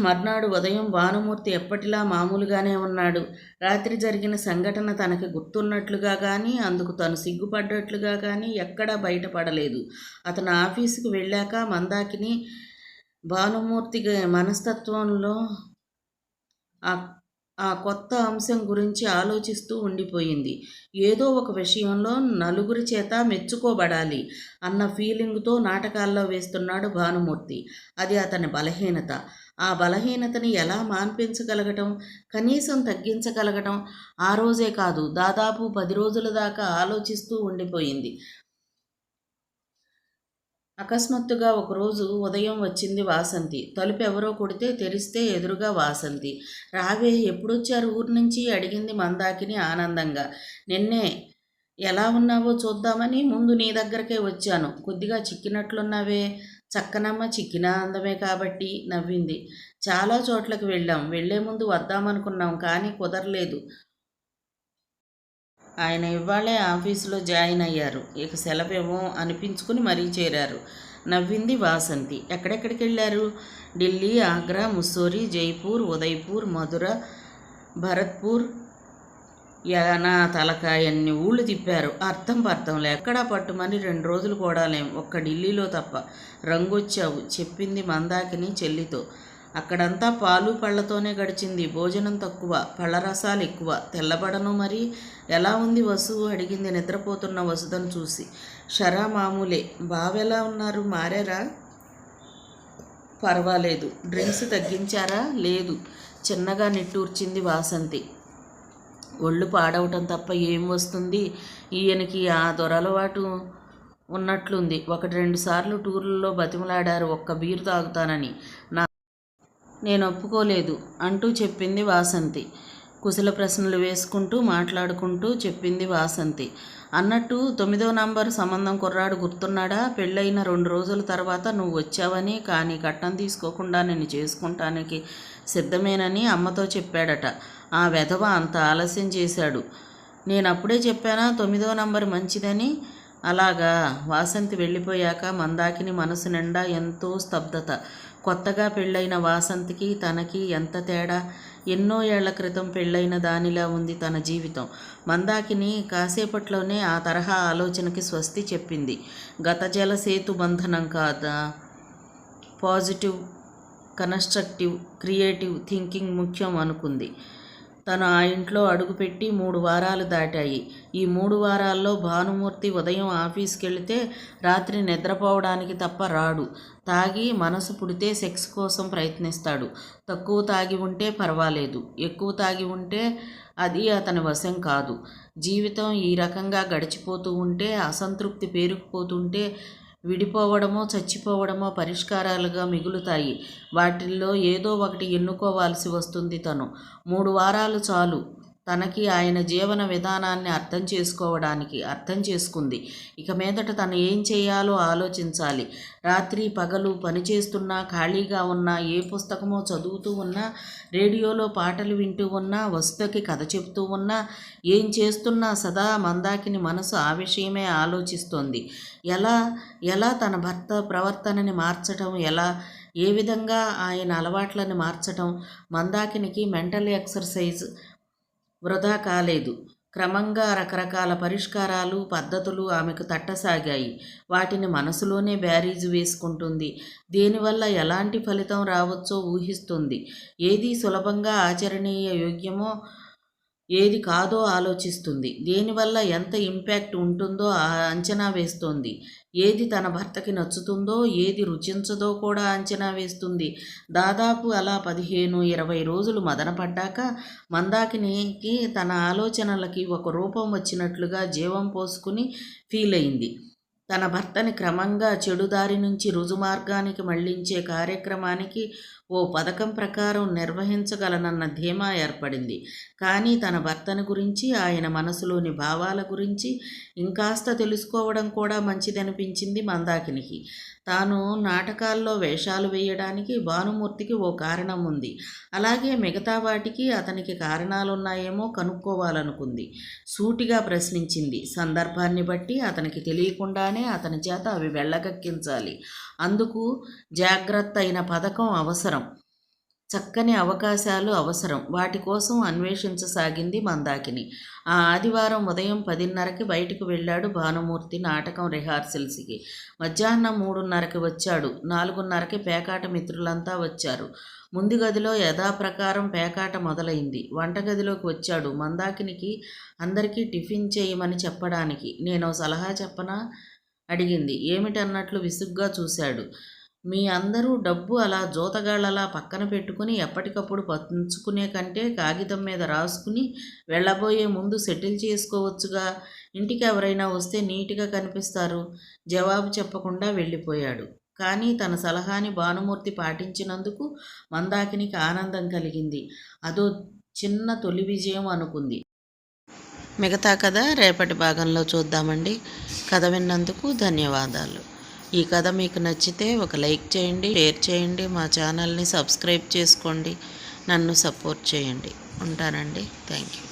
మర్నాడు ఉదయం భానుమూర్తి ఎప్పటిలా మామూలుగానే ఉన్నాడు. రాత్రి జరిగిన సంఘటన తనకి గుర్తున్నట్లుగా కానీ, అందుకు తను సిగ్గుపడ్డట్లుగా కానీ ఎక్కడా బయటపడలేదు. అతను ఆఫీసుకు వెళ్ళాక మందాకిని భానుమూర్తి మనస్తత్వంలో ఆ కొత్త అంశం గురించి ఆలోచిస్తూ ఉండిపోయింది. ఏదో ఒక విషయంలో నలుగురి చేత మెచ్చుకోబడాలి అన్న ఫీలింగ్తో నాటకాల్లో వేస్తున్నాడు భానుమూర్తి. అది అతని బలహీనత. ఆ బలహీనతని ఎలా మాన్పించగలగటం, కనీసం తగ్గించగలగటం ఆ రోజే కాదు, దాదాపు 10 రోజుల దాకా ఆలోచిస్తూ ఉండిపోయింది. అకస్మాత్తుగా ఒకరోజు ఉదయం వచ్చింది వాసంతి. తలుపు ఎవరో కొడితే తెరిస్తే ఎదురుగా వాసంతి. రావే, ఎప్పుడొచ్చారు ఊరి నుంచి? అడిగింది మందాకిని ఆనందంగా. నిన్నే. ఎలా ఉన్నావో చూద్దామని ముందు నీ దగ్గరకే వచ్చాను. కొద్దిగా చిక్కినట్లున్నావే. చక్కనమ్మ చిక్కిన అందమే కాబట్టి నవ్వింది. చాలా చోట్లకు వెళ్ళాం. వెళ్లే ముందు వద్దామనుకున్నాం, కానీ కుదరలేదు. ఆయన ఇవాళే ఆఫీసులో జాయిన్ అయ్యారు. ఇక సెలవేమో అనిపించుకుని మరీ చేరారు. నవ్వింది వాసంతి. ఎక్కడెక్కడికి వెళ్ళారు? ఢిల్లీ, ఆగ్రా, ముస్సోరీ, జైపూర్, ఉదయ్పూర్, మధుర, భరత్పూర్. నా తలకాయన్ని ఊళ్ళు తిప్పారు. అర్థం పర్థంలే. ఎక్కడా పట్టుమని 2 రోజులు కూడా లేం, ఒక్క ఢిల్లీలో తప్ప. రంగొచ్చావు, చెప్పింది మందాకిని చెల్లితో. అక్కడంతా పాలు పళ్లతోనే గడిచింది. భోజనం తక్కువ, పళ్ళరసాలు ఎక్కువ. తెల్లబడను మరి. ఎలా ఉంది వసు? అడిగింది నిద్రపోతున్న వసుధను చూసి. షరా మామూలే. బావెలా ఉన్నారు? మారారా? పర్వాలేదు. డ్రింక్స్ తగ్గించారా? లేదు. చిన్నగా నిట్టూర్చింది వాసంతి. ఒళ్ళు పాడవటం తప్ప ఏం వస్తుంది? ఈయనకి ఆ దొరలవాటు ఉన్నట్లుంది. 1-2 సార్లు టూర్లలో బతిమలాడారు ఒక్క బీరు తాగుతానని. నేను ఒప్పుకోలేదు అంటూ చెప్పింది వాసంతి. కుశల ప్రశ్నలు వేసుకుంటూ మాట్లాడుకుంటూ చెప్పింది వాసంతి. అన్నట్టు 9వ నంబర్ సంబంధం కుర్రాడు గుర్తున్నాడా? పెళ్ళైన 2 రోజుల తర్వాత నువ్వు వచ్చావని, కానీ కట్నం తీసుకోకుండా నిన్ను చేసుకుంటానికి సిద్ధమేనని అమ్మతో చెప్పాడట. ఆ వెధవ అంత ఆలస్యం చేశాడు. నేనప్పుడే చెప్పానా 9వ నంబర్ మంచిదని? అలాగా. వాసంతి వెళ్ళిపోయాక మందాకిని మనసు నిండా ఎంతో స్తబ్దత. కొత్తగా పెళ్ళైన వాసంతికి తనకి ఎంత తేడా! ఎన్నో ఏళ్ల క్రితం పెళ్ళైన దానిలా ఉంది తన జీవితం. మందాకిని కాసేపట్లోనే ఆ తరహా ఆలోచనకి స్వస్తి చెప్పింది. గత జల సేతు బంధనం కాదా, పాజిటివ్, కన్స్ట్రక్టివ్, క్రియేటివ్ థింకింగ్ ముఖ్యం అనుకుంది. తను ఆ ఇంట్లో అడుగుపెట్టి 3 వారాలు దాటాయి. ఈ 3 వారాల్లో భానుమూర్తి ఉదయం ఆఫీస్కెళితే రాత్రి నిద్రపోవడానికి తప్ప రాడు. తాగి మనసు పుడితే సెక్స్ కోసం ప్రయత్నిస్తాడు. తక్కువ తాగి ఉంటే పర్వాలేదు, ఎక్కువ తాగి ఉంటే అది అతని వశం కాదు. జీవితం ఈ రకంగా గడిచిపోతూ ఉంటే, అసంతృప్తి పేరుకుపోతుంటే విడిపోవడమో చచ్చిపోవడమో పరిష్కారాలుగా మిగులుతాయి. వాటిల్లో ఏదో ఒకటి ఎన్నుకోవాల్సి వస్తుంది తను. 3 వారాలు చాలు తనకి ఆయన జీవన విధానాన్ని అర్థం చేసుకుంది. ఇక మీదట తను ఏం చేయాలో ఆలోచించాలి. రాత్రి పగలు పనిచేస్తున్నా, ఖాళీగా ఉన్నా, ఏ పుస్తకమో చదువుతూ ఉన్నా, రేడియోలో పాటలు వింటూ ఉన్నా, వస్తుకి కథ చెప్తూ ఉన్నా, ఏం చేస్తున్నా సదా మందాకిని మనసు ఆ విషయమే ఆలోచిస్తోంది. ఎలా తన భర్త ప్రవర్తనని మార్చటం, ఏ విధంగా ఆయన అలవాట్లను మార్చటం. మందాకినికి మెంటల్ ఎక్సర్సైజ్ వృధా కాలేదు. క్రమంగా రకరకాల పరిష్కారాలు, పద్ధతులు ఆమెకు తట్టసాగాయి. వాటిని మనసులోనే బేరీజు వేసుకుంటుంది. దేనివల్ల ఎలాంటి ఫలితం రావచ్చో ఊహిస్తుంది. ఏది సులభంగా ఆచరణీయ యోగ్యమో ఏది కాదో ఆలోచిస్తుంది. దేనివల్ల ఎంత ఇంపాక్ట్ ఉంటుందో అంచనా వేస్తోంది. ఏది తన భర్తకి నచ్చుతుందో, ఏది రుచించదో కూడా అంచనా వేస్తుంది. దాదాపు అలా 15-20 రోజులు మదనపడ్డాక మందాకినికి తన ఆలోచనలకి ఒక రూపం వచ్చినట్లుగా జీవం పోసుకుని ఫీల్ అయింది. తన భర్తని క్రమంగా చెడుదారి నుంచి రుజుమార్గానికి మళ్లించే కార్యక్రమానికి ఓ పథకం ప్రకారం నిర్వహించగలనన్న ధీమా ఏర్పడింది. కానీ తన భర్తని గురించి, ఆయన మనసులోని భావాల గురించి ఇంకాస్త తెలుసుకోవడం కూడా మంచిదనిపించింది మందాకినికి. తాను నాటకాల్లో వేషాలు వేయడానికి భానుమూర్తికి ఓ కారణం ఉంది. అలాగే మిగతా వాటికి అతనికి కారణాలున్నాయేమో కనుక్కోవాలనుకుంది. సూటిగా ప్రశ్నించింది. సందర్భాన్ని బట్టి అతనికి తెలియకుండానే అతని చేత అవి వెళ్ళగక్కించాలి. అందుకు జాగ్రత్త అయిన పథకం అవసరం. చక్కని అవకాశాలు అవసరం. వాటి కోసం అన్వేషించసాగింది మందాకిని. ఆ ఆదివారం ఉదయం 10:30కి బయటకు వెళ్ళాడు భానుమూర్తి నాటకం రిహార్సల్స్కి. మధ్యాహ్నం 3:30కి వచ్చాడు. 4:30కి పేకాట మిత్రులంతా వచ్చారు. ముందు గదిలో యథాప్రకారం పేకాట మొదలైంది. వంటగదిలోకి వచ్చాడు. మందాకినికి అందరికీ టిఫిన్ చేయమని చెప్పడానికి. నేనో సలహా చెప్పనా అడిగింది. ఏమిటన్నట్లు విసుగ్గా చూశాడు. మీ అందరూ డబ్బు అలా జోతగాళ్ళలా పక్కన పెట్టుకుని ఎప్పటికప్పుడు పంచుకునే కంటే కాగితం మీద రాసుకుని వెళ్ళబోయే ముందు సెటిల్ చేసుకోవచ్చుగా. ఇంటికి ఎవరైనా వస్తే నీట్గా కనిపిస్తారు. జవాబు చెప్పకుండా వెళ్ళిపోయాడు. కానీ తన సలహాని భానుమూర్తి పాటించినందుకు మందాకినికి ఆనందం కలిగింది. అదో చిన్న తొలి విజయం అనుకుంది. మిగతా కథ రేపటి భాగంలో చూద్దామండి. కథ విన్నందుకు ధన్యవాదాలు. ఈ కథ మీకు నచ్చితే ఒక లైక్ చేయండి, షేర్ చేయండి, మా ఛానల్ని సబ్స్క్రైబ్ చేసుకోండి, నన్ను సపోర్ట్ చేయండి. ఉంటానండి. Thank you.